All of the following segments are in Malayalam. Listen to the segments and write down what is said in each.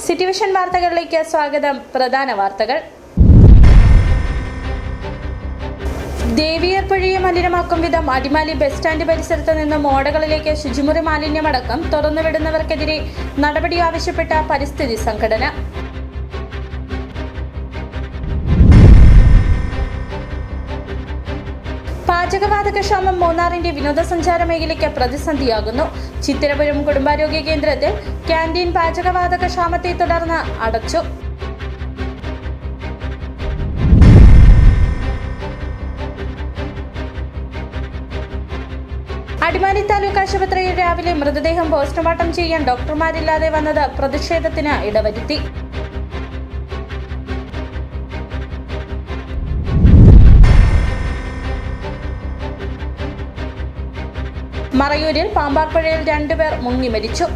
സിറ്റി വിഷൻ വാർത്തകളിലേക്ക് സ്വാഗതം. പ്രധാന വാർത്തകൾ. ദേവിയർ പുഴയെ മലിനമാക്കും വിധം അടിമാലി ബസ് സ്റ്റാൻഡ് പരിസരത്ത് നിന്നും ഓടകളിലേക്ക് ശുചിമുറി മാലിന്യമടക്കം തുറന്നുവിടുന്നവർക്കെതിരെ നടപടി ആവശ്യപ്പെട്ട പരിസ്ഥിതി സംഘടന. പാചകവാതക ക്ഷാമം മൂന്നാറിന്റെ വിനോദസഞ്ചാര മേഖലയ്ക്ക് പ്രതിസന്ധിയാകുന്നു. ചിത്തിരപുരം കുടുംബാരോഗ്യ കേന്ദ്രത്തിൽ ക്യാന്റീൻ പാചകവാതക ക്ഷാമത്തെ തുടർന്ന് അടച്ചു. അടിമാലി താലൂക്ക് ആശുപത്രിയിൽ രാവിലെ മൃതദേഹം പോസ്റ്റ്മോർട്ടം ചെയ്യാൻ ഡോക്ടർമാരില്ലാതെ വന്നത് പ്രതിഷേധത്തിന് ഇടവരുത്തി. മറയൂരിൽ പാമ്പാർപ്പുഴയിൽ 2 പേർ മുങ്ങി മരിച്ചു.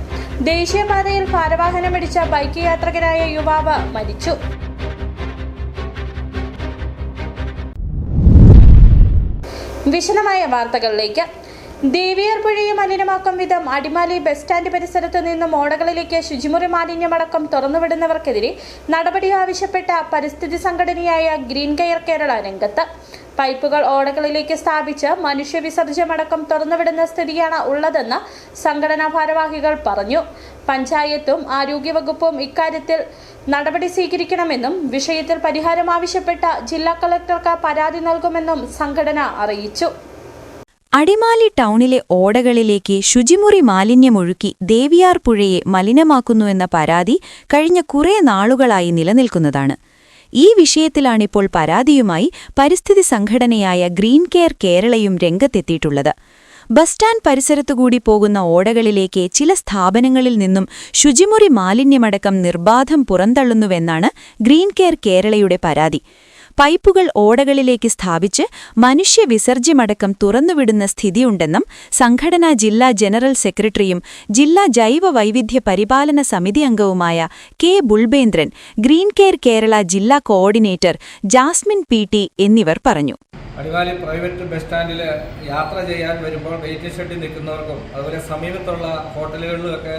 ദേശീയപാതയിൽ ഭാരവാഹനമിടിച്ച ബൈക്ക് യാത്രികനായ യുവാവ് മരിച്ചു. വിശദമായ വാർത്തകളിലേക്ക്. ദേവിയർ പുഴയെ മലിനമാക്കും വിധം അടിമാലി ബസ് സ്റ്റാൻഡ് പരിസരത്ത് നിന്നും ഓടകളിലേക്ക് ശുചിമുറി മാലിന്യമടക്കം തുറന്നുവിടുന്നവർക്കെതിരെ നടപടി ആവശ്യപ്പെട്ട പരിസ്ഥിതി സംഘടനയായ ഗ്രീൻ കെയർ കേരള രംഗത്ത്. പൈപ്പുകൾ ഓടകളിലേക്ക് സ്ഥാപിച്ച് മനുഷ്യവിസർജ്യമടക്കം തുറന്നുവിടുന്ന സ്ഥിതിയാണ് ഉള്ളതെന്ന് സംഘടനാ ഭാരവാഹികൾ പറഞ്ഞു. പഞ്ചായത്തും ആരോഗ്യവകുപ്പും ഇക്കാര്യത്തിൽ നടപടി സ്വീകരിക്കണമെന്നും വിഷയത്തിൽ പരിഹാരം ആവശ്യപ്പെട്ട ജില്ലാ കളക്ടർക്ക് പരാതി നൽകുമെന്നും സംഘടന അറിയിച്ചു. അടിമാലി ടൗണിലെ ഓടകളിലേക്ക് ശുചിമുറി മാലിന്യമൊഴുക്കി ദേവിയാർ പുഴയെ മലിനമാക്കുന്നുവെന്ന പരാതി കഴിഞ്ഞ കുറേ നാളുകളായി നിലനിൽക്കുന്നതാണ്. ഈ വിഷയത്തിലാണിപ്പോൾ പരാതിയുമായി പരിസ്ഥിതി സംഘടനയായ ഗ്രീൻ കെയർ കേരളയും രംഗത്തെത്തിയിട്ടുള്ളത്. ബസ് സ്റ്റാൻഡ് പരിസരത്തുകൂടി പോകുന്ന ഓടകളിലേക്ക് ചില സ്ഥാപനങ്ങളിൽ നിന്നും ശുചിമുറി മാലിന്യമടക്കം നിർബാധം പുറന്തള്ളുന്നുവെന്നാണ് ഗ്രീൻ കെയർ കേരളയുടെ പരാതി. പൈപ്പുകൾ ഓടകളിലേക്ക് സ്ഥാപിച്ച് മനുഷ്യവിസർജ്യമടക്കം തുറന്നുവിടുന്ന സ്ഥിതിയുണ്ടെന്നും സംഘടനാ ജില്ലാ ജനറൽ സെക്രട്ടറിയും ജില്ലാ ജൈവ വൈവിധ്യ പരിപാലന സമിതി അംഗവുമായ കെ ബുൾബേന്ദ്രൻ, ഗ്രീൻ കെയർ കേരള ജില്ലാ കോർഡിനേറ്റർ ജാസ്മിൻ പി.ടി. എന്നിവർ പറഞ്ഞു. അടിമാലി പ്രൈവറ്റ് ബസ് സ്റ്റാൻഡിൽ യാത്ര ചെയ്യാൻ വരുമ്പോൾ വെയിറ്റിംഗ് ഷെഡിൽ നിൽക്കുന്നവർക്കും അതുപോലെ സമീപത്തുള്ള ഹോട്ടലുകളിലുമൊക്കെ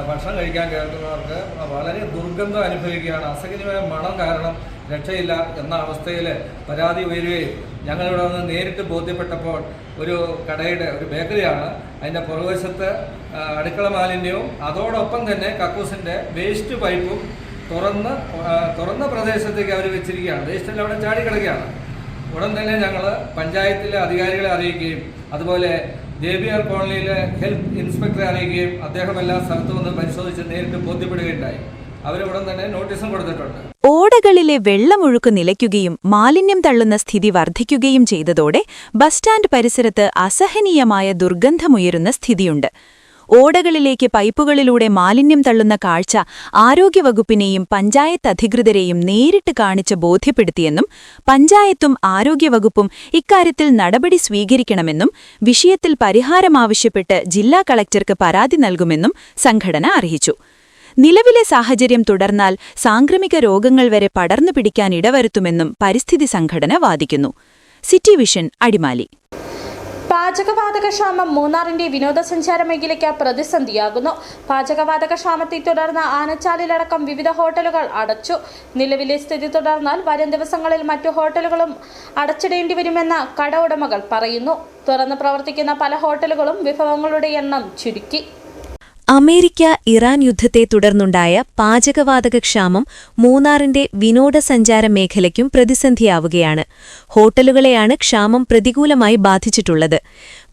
ഭക്ഷണം കഴിക്കാൻ കയറുന്നവർക്ക് വളരെ ദുർഗന്ധം അനുഭവിക്കുകയാണ്. അസഹനീയമായ മണം കാരണം രക്ഷയില്ല എന്ന അവസ്ഥയിൽ പരാതി ഉയരുകയും ഞങ്ങളിവിടെ വന്ന് നേരിട്ട് ബോധ്യപ്പെട്ടപ്പോൾ ഒരു കടയുടെ ഒരു ബേക്കറിയാണ്, അതിൻ്റെ പുറകുവശത്ത് അടുക്കള മാലിന്യവും അതോടൊപ്പം തന്നെ കക്കൂസിൻ്റെ വേസ്റ്റ് പൈപ്പും തുറന്ന പ്രദേശത്തേക്ക് അവർ വെച്ചിരിക്കുകയാണ്. വേസ്റ്റെല്ലാം അവിടെ ചാടിക്കിടക്കുകയാണ്. ഉടൻ തന്നെ ഞങ്ങൾ പഞ്ചായത്തിലെ അധികാരികളെ അറിയിക്കുകയും അതുപോലെ ദേവിയാർ കോളനിയിലെ ഹെൽത്ത് ഇൻസ്പെക്ടറെ അറിയിക്കുകയും അദ്ദേഹം എല്ലാ സ്ഥലത്തും വന്ന് പരിശോധിച്ച് നേരിട്ട് ബോധ്യപ്പെടുകയുണ്ടായി. അവരുടൻ തന്നെ നോട്ടീസും കൊടുത്തിട്ടുണ്ട്. ഓടകളിലെ വെള്ളമൊഴുക്ക് നിലയ്ക്കുകയും മാലിന്യം തള്ളുന്ന സ്ഥിതി വർദ്ധിക്കുകയും ചെയ്തതോടെ ബസ് സ്റ്റാൻഡ് പരിസരത്ത് അസഹനീയമായ ദുർഗന്ധമുയരുന്ന സ്ഥിതിയുണ്ട്. ഓടകളിലേക്ക് പൈപ്പുകളിലൂടെ മാലിന്യം തള്ളുന്ന കാഴ്ച ആരോഗ്യവകുപ്പിനെയും പഞ്ചായത്ത് അധികൃതരെയും നേരിട്ട് കാണിച്ച് ബോധ്യപ്പെടുത്തിയെന്നും പഞ്ചായത്തും ആരോഗ്യവകുപ്പും ഇക്കാര്യത്തിൽ നടപടി സ്വീകരിക്കണമെന്നും വിഷയത്തിൽ പരിഹാരമാവശ്യപ്പെട്ട് ജില്ലാ കളക്ടർക്ക് പരാതി നൽകുമെന്നും സംഘടന അറിയിച്ചു. നിലവിലെ സാഹചര്യം തുടർന്നാൽ സാംക്രമിക രോഗങ്ങൾ വരെ പടർന്നു പിടിക്കാൻ ഇടവരുത്തുമെന്നും പരിസ്ഥിതി സംഘടന വാദിക്കുന്നു. City vision Adimali. പാചകവാതക ക്ഷാമം മൂന്നാറിന്റെ വിനോദസഞ്ചാര മേഖലയ്ക്ക് പ്രതിസന്ധിയാകുന്നു. പാചകവാതക ക്ഷാമത്തെ തുടർന്ന് ആനച്ചാലിലടക്കം വിവിധ ഹോട്ടലുകൾ അടച്ചു. നിലവിലെ സ്ഥിതി തുടർന്നാൽ വരും ദിവസങ്ങളിൽ മറ്റു ഹോട്ടലുകളും അടച്ചിടേണ്ടി വരുമെന്ന് കട ഉടമകൾ പറയുന്നു. തുറന്ന് പ്രവർത്തിക്കുന്ന പല ഹോട്ടലുകളും വിഭവങ്ങളുടെ എണ്ണം ചുരുക്കി. അമേരിക്ക ഇറാൻ യുദ്ധത്തെ തുടർന്നുണ്ടായ പാചകവാതക ക്ഷാമം മൂന്നാറിന്റെ വിനോദസഞ്ചാര മേഖലയ്ക്കും പ്രതിസന്ധിയാവുകയാണ്. ഹോട്ടലുകളെയാണ് ക്ഷാമം പ്രതികൂലമായി ബാധിച്ചിട്ടുള്ളത്.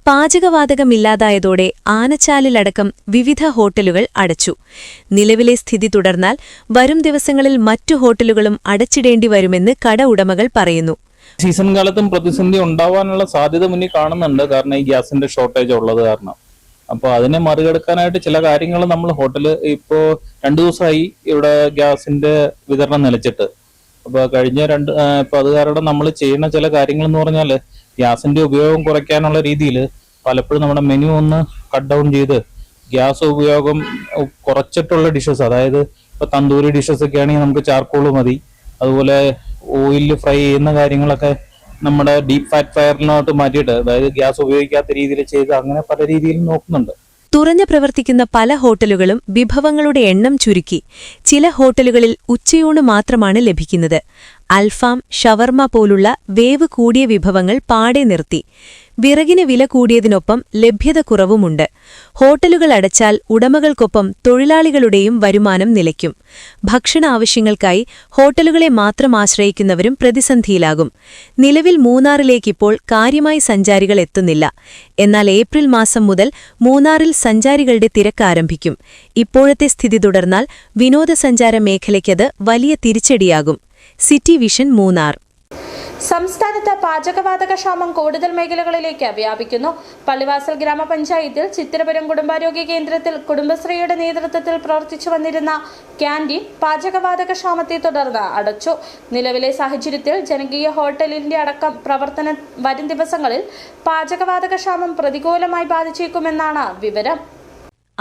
പാചകവാതകമില്ലാതായതോടെ ആനച്ചാലിലടക്കം വിവിധ ഹോട്ടലുകൾ അടച്ചു. നിലവിലെ സ്ഥിതി തുടർന്നാൽ വരും ദിവസങ്ങളിൽ മറ്റു ഹോട്ടലുകളും അടച്ചിടേണ്ടി വരുമെന്ന് കട ഉടമകൾ പറയുന്നു. സീസൺ കാലത്തും പ്രതിസന്ധി ഉണ്ടാവാനുള്ള സാധ്യത മുന്നിൽ കാണുന്നുണ്ട്. കാരണം ഈ ഗ്യാസിന്റെ ഷോർട്ടേജ് ഉള്ളത് കാരണം. അപ്പോൾ അതിനെ മറികടക്കാനായിട്ട് ചില കാര്യങ്ങൾ നമ്മൾ ഹോട്ടല് ഇപ്പോൾ 2 ദിവസമായി ഇവിടെ ഗ്യാസിന്റെ വിതരണം നിലച്ചിട്ട്. അപ്പോൾ കഴിഞ്ഞ ഇപ്പൊ അത് കാരണം നമ്മൾ ചെയ്യുന്ന ചില കാര്യങ്ങൾ എന്ന് പറഞ്ഞാൽ ഗ്യാസിന്റെ ഉപയോഗം കുറയ്ക്കാനുള്ള രീതിയിൽ പലപ്പോഴും നമ്മുടെ മെനു ഒന്ന് കട്ട് ഡൗൺ ചെയ്ത് ഗ്യാസ് ഉപയോഗം കുറച്ചിട്ടുള്ള ഡിഷസ്, അതായത് ഇപ്പൊ തന്തൂരി ഡിഷസ് ഒക്കെ ആണെങ്കിൽ നമുക്ക് ചാർക്കോള് മതി. അതുപോലെ ഓയിലിൽ ഫ്രൈ ചെയ്യുന്ന കാര്യങ്ങളൊക്കെ നമ്മുടെ ഡീപ് ഫാറ്റ് ഫയറിനോട്ട് മാറ്റിയിട്ട്, അതായത് ഗ്യാസ് ഉപയോഗിക്കാത്ത രീതിയിൽ ചെയ്ത് അങ്ങനെ പല രീതിയിലും നോക്കുന്നുണ്ട്. തുറന്നു പ്രവർത്തിക്കുന്ന പല ഹോട്ടലുകളും വിഭവങ്ങളുടെ എണ്ണം ചുരുക്കി. ചില ഹോട്ടലുകളിൽ ഉച്ചയൂണ് മാത്രമാണ് ലഭിക്കുന്നത്. അൽഫാം, ഷവർമ പോലുള്ള വേവ് കൂടിയ വിഭവങ്ങൾ പാടെ നിർത്തി. വിറകിന് വില കൂടിയതിനൊപ്പം ലഭ്യത കുറവുമുണ്ട്. ഹോട്ടലുകൾ അടച്ചാൽ ഉടമകൾക്കൊപ്പം തൊഴിലാളികളുടെയും വരുമാനം നിലയ്ക്കും. ഭക്ഷണ ആവശ്യങ്ങൾക്കായി ഹോട്ടലുകളെ മാത്രം ആശ്രയിക്കുന്നവരും പ്രതിസന്ധിയിലാകും. നിലവിൽ മൂന്നാറിലേക്കിപ്പോൾ കാര്യമായി സഞ്ചാരികൾ എത്തുന്നില്ല. എന്നാൽ ഏപ്രിൽ മാസം മുതൽ മൂന്നാറിൽ സഞ്ചാരികളുടെ തിരക്ക് ആരംഭിക്കും. ഇപ്പോഴത്തെ സ്ഥിതി തുടർന്നാൽ വിനോദസഞ്ചാര മേഖലയ്ക്കത് വലിയ തിരിച്ചടിയാകും. City vision Munnar. സംസ്ഥാനത്ത് പാചകവാതക ക്ഷാമം കൂടുതൽ മേഖലകളിലേക്ക് വ്യാപിക്കുന്നു. പള്ളിവാസൽ ഗ്രാമപഞ്ചായത്തിൽ ചിത്തിരപുരം കുടുംബാരോഗ്യ കേന്ദ്രത്തിൽ കുടുംബശ്രീയുടെ നേതൃത്വത്തിൽ പ്രവർത്തിച്ചു വന്നിരുന്ന ക്യാന്റീൻ പാചകവാതക ക്ഷാമത്തെ തുടർന്ന് അടച്ചു. നിലവിലെ സാഹചര്യത്തിൽ ജനകീയ ഹോട്ടലിന്റെ അടക്കം പ്രവർത്തനം വരും ദിവസങ്ങളിൽ പാചകവാതക ക്ഷാമം പ്രതികൂലമായി ബാധിച്ചേക്കുമെന്നാണ് വിവരം.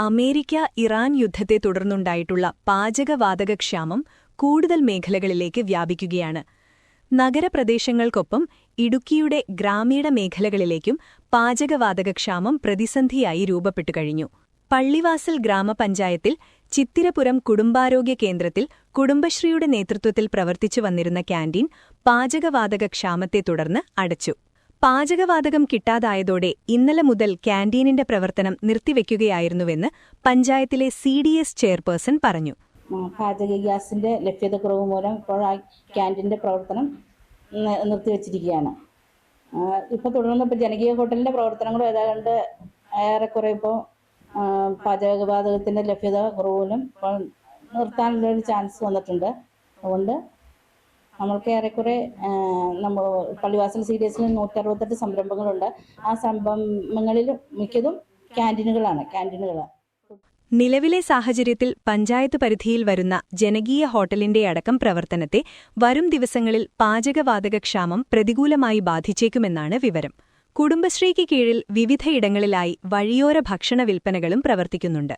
അമേരിക്ക ഇറാൻ യുദ്ധത്തെ തുടർന്നുണ്ടായിട്ടുള്ള പാചകവാതകക്ഷാമം കൂടുതൽ മേഖലകളിലേക്ക് വ്യാപിക്കുകയാണ്. നഗരപ്രദേശങ്ങൾക്കൊപ്പം ഇടുക്കിയുടെ ഗ്രാമീണ മേഖലകളിലേക്കും പാചകവാതകക്ഷാമം പ്രതിസന്ധിയായി രൂപപ്പെട്ടു കഴിഞ്ഞു. പള്ളിവാസൽ ഗ്രാമപഞ്ചായത്തിൽ ചിത്തിരപുരം കുടുംബാരോഗ്യ കേന്ദ്രത്തിൽ കുടുംബശ്രീയുടെ നേതൃത്വത്തിൽ പ്രവർത്തിച്ചു വന്നിരുന്ന ക്യാന്റീൻ പാചകവാതകക്ഷാമത്തെ തുടർന്ന് അടച്ചു. പാചകവാതകം കിട്ടാതായതോടെ ഇന്നലെ മുതൽ ക്യാന്റീനിന്റെ പ്രവർത്തനം നിർത്തിവെക്കുകയായിരുന്നുവെന്ന് പഞ്ചായത്തിലെ CDS ചെയർപേഴ്സൺ പറഞ്ഞു. പാചക ഗ്യാസിൻ്റെ ലഭ്യതക്കുറവ് മൂലം ഇപ്പോൾ ആ ക്യാൻറ്റീൻ്റെ പ്രവർത്തനം നിർത്തിവെച്ചിരിക്കുകയാണ്. ഇപ്പോൾ തുടർന്ന് ഇപ്പോൾ ജനകീയ ഹോട്ടലിൻ്റെ പ്രവർത്തനങ്ങളും ഏതാണ്ട് ഏറെക്കുറെ ഇപ്പോൾ പാചകവാതകത്തിൻ്റെ ലഭ്യത കുറവ് മൂലം ഇപ്പോൾ നിർത്താനുള്ളൊരു ചാൻസ് വന്നിട്ടുണ്ട്. അതുകൊണ്ട് നമ്മൾക്ക് ഏറെക്കുറെ നമ്മൾ പള്ളിവാസൽ CDSൽ 168 സംരംഭങ്ങളുണ്ട്. ആ സംരംഭങ്ങളിൽ മിക്കതും ക്യാൻറ്റീനുകളാണ്. നിലവിലെ സാഹചര്യത്തിൽ പഞ്ചായത്ത് പരിധിയിൽ വരുന്ന ജനകീയ ഹോട്ടലിന്റെ അടക്കം പ്രവർത്തനത്തെ വരും ദിവസങ്ങളിൽ പാചകവാതകക്ഷാമം പ്രതികൂലമായി ബാധിച്ചേക്കുമെന്നാണ് വിവരം. കുടുംബശ്രീക്ക് കീഴിൽ വിവിധയിടങ്ങളിലായി വഴിയോര ഭക്ഷണ വിൽപ്പനകളും പ്രവർത്തിക്കുന്നുണ്ട്.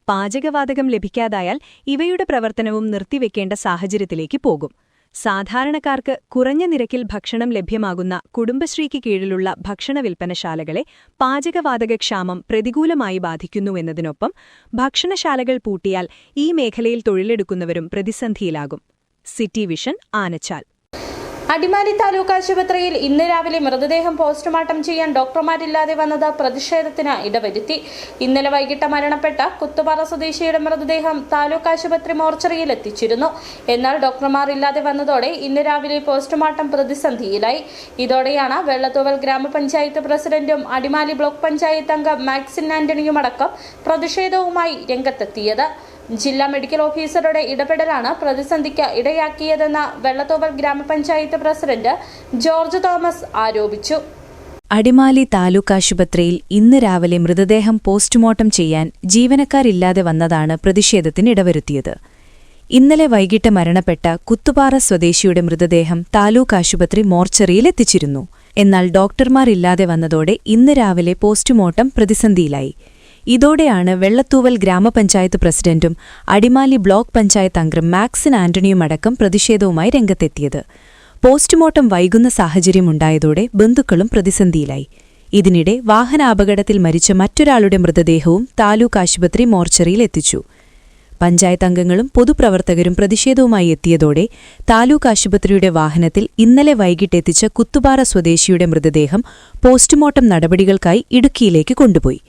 പാചകവാതകം ലഭിക്കാതായാൽ ഇവയുടെ പ്രവർത്തനവും നിർത്തിവെക്കേണ്ട സാഹചര്യത്തിലേക്ക് പോകും. സാധാരണക്കാർക്ക് കുറഞ്ഞ നിരക്കിൽ ഭക്ഷണം ലഭ്യമാകുന്ന കുടുംബശ്രീക്ക് കീഴിലുള്ള ഭക്ഷണ വിൽപ്പനശാലകളെ പാചകവാതകക്ഷാമം പ്രതികൂലമായി ബാധിക്കുന്നുവെന്നതിനൊപ്പം ഭക്ഷണശാലകൾ പൂട്ടിയാൽ ഈ മേഖലയിൽ തൊഴിലെടുക്കുന്നവരും പ്രതിസന്ധിയിലാകും. City vision Anachal. അടിമാലി താലൂക്ക് ആശുപത്രിയിൽ ഇന്ന് രാവിലെ മൃതദേഹം പോസ്റ്റ്മോർട്ടം ചെയ്യാൻ ഡോക്ടർമാരില്ലാതെ വന്നത് പ്രതിഷേധത്തിന് ഇടവരുത്തി. ഇന്നലെ വൈകിട്ട് മരണപ്പെട്ട കുത്തുപാറ സ്വദേശിയുടെ മൃതദേഹം താലൂക്ക് ആശുപത്രി മോർച്ചറിയിൽ എത്തിച്ചിരുന്നു. എന്നാൽ ഡോക്ടർമാരില്ലാതെ വന്നതോടെ ഇന്ന് രാവിലെ പോസ്റ്റ്മോർട്ടം പ്രതിസന്ധിയിലായി. ഇതോടെയാണ് വെള്ളത്തൂവൽ ഗ്രാമപഞ്ചായത്ത് പ്രസിഡന്റും അടിമാലി ബ്ലോക്ക് പഞ്ചായത്ത് അംഗം മാക്സിൻ ആന്റണിയുമടക്കം പ്രതിഷേധവുമായി രംഗത്തെത്തിയത്. ജില്ലാ മെഡിക്കൽ ഓഫീസറുടെ ഇടപെടലാണ് പ്രതിസന്ധിക്ക് ഇടയാക്കിയതെന്ന് വെള്ളത്തൂവൽ ഗ്രാമപഞ്ചായത്ത് പ്രസിഡന്റ് ജോർജ് തോമസ് ആരോപിച്ചു. അടിമാലി താലൂക്ക് ആശുപത്രിയിൽ ഇന്ന് രാവിലെ മൃതദേഹം പോസ്റ്റ്മോർട്ടം ചെയ്യാൻ ജീവനക്കാരില്ലാതെ വന്നതാണ് പ്രതിഷേധത്തിന് ഇടവരുത്തിയത്. ഇന്നലെ വൈകിട്ട് മരണപ്പെട്ട കുത്തുപാറ സ്വദേശിയുടെ മൃതദേഹം താലൂക്ക് ആശുപത്രി മോർച്ചറിയിൽ എത്തിച്ചിരുന്നു. എന്നാൽ ഡോക്ടർമാരില്ലാതെ വന്നതോടെ ഇന്ന് രാവിലെ പോസ്റ്റ്മോർട്ടം പ്രതിസന്ധിയിലായി. ഇതോടെയാണ് വെള്ളത്തൂവൽ ഗ്രാമപഞ്ചായത്ത് പ്രസിഡന്റും അടിമാലി ബ്ലോക്ക് പഞ്ചായത്ത് അംഗം മാക്സിൻ ആന്റണിയുമടക്കം പ്രതിഷേധവുമായി രംഗത്തെത്തിയത്. പോസ്റ്റ്മോർട്ടം വൈകുന്ന സാഹചര്യമുണ്ടായതോടെ ബന്ധുക്കളും പ്രതിസന്ധിയിലായി. ഇതിനിടെ വാഹനാപകടത്തിൽ മരിച്ച മറ്റൊരാളുടെ മൃതദേഹവും താലൂക്ക് ആശുപത്രി മോർച്ചറിയിൽ എത്തിച്ചു. പഞ്ചായത്ത് അംഗങ്ങളും പൊതുപ്രവർത്തകരും പ്രതിഷേധവുമായി എത്തിയതോടെ താലൂക്ക് ആശുപത്രിയുടെ വാഹനത്തിൽ ഇന്നലെ വൈകിട്ട് എത്തിച്ച കുത്തുപാറ സ്വദേശിയുടെ മൃതദേഹം പോസ്റ്റ്മോർട്ടം നടപടികൾക്കായി ഇടുക്കിയിലേക്ക് കൊണ്ടുപോയി.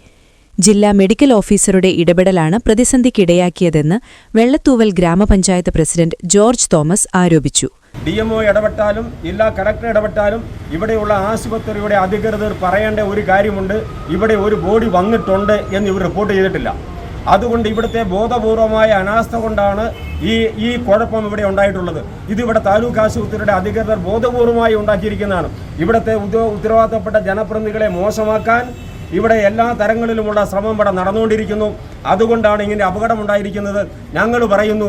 ജില്ലാ മെഡിക്കൽ ഓഫീസറുടെ ഇടപെടലാണ് പ്രതിസന്ധിക്കിടയാക്കിയതെന്ന് വെള്ളത്തൂവൽ ഗ്രാമപഞ്ചായത്ത് പ്രസിഡന്റ് ജോർജ് തോമസ് ആരോപിച്ചു. DMO ഇടപെട്ടാലും ജില്ലാ കളക്ടർ ഇടപെട്ടാലും ഇവിടെയുള്ള ആശുപത്രിയുടെ അധികൃതർ പറയേണ്ട ഒരു കാര്യമുണ്ട്. ഇവിടെ ഒരു ബോഡി വന്നിട്ടുണ്ട് എന്ന് ഇവർ റിപ്പോർട്ട് ചെയ്തിട്ടില്ല. അതുകൊണ്ട് ഇവിടുത്തെ ബോധപൂർവമായ അനാസ്ഥ കൊണ്ടാണ് ഈ കുഴപ്പം ഇവിടെ ഉണ്ടായിട്ടുള്ളത്. ഇതിവിടെ താലൂക്ക് ആശുപത്രിയുടെ അധികൃതർ ബോധപൂർവമായി ഉണ്ടാക്കിയിരിക്കുന്നതാണ്. ഇവിടുത്തെ ഉത്തരവാദിത്തപ്പെട്ട ജനപ്രതിനിധികളെ മോശമാക്കാൻ ഇവിടെ എല്ലാ തരങ്ങളിലുമുള്ള ശ്രമം ഇവിടെ നടന്നുകൊണ്ടിരിക്കുന്നു. അതുകൊണ്ടാണ് ഇങ്ങനെ അപകടമുണ്ടായിരിക്കുന്നത്. ഞങ്ങൾ പറയുന്നു,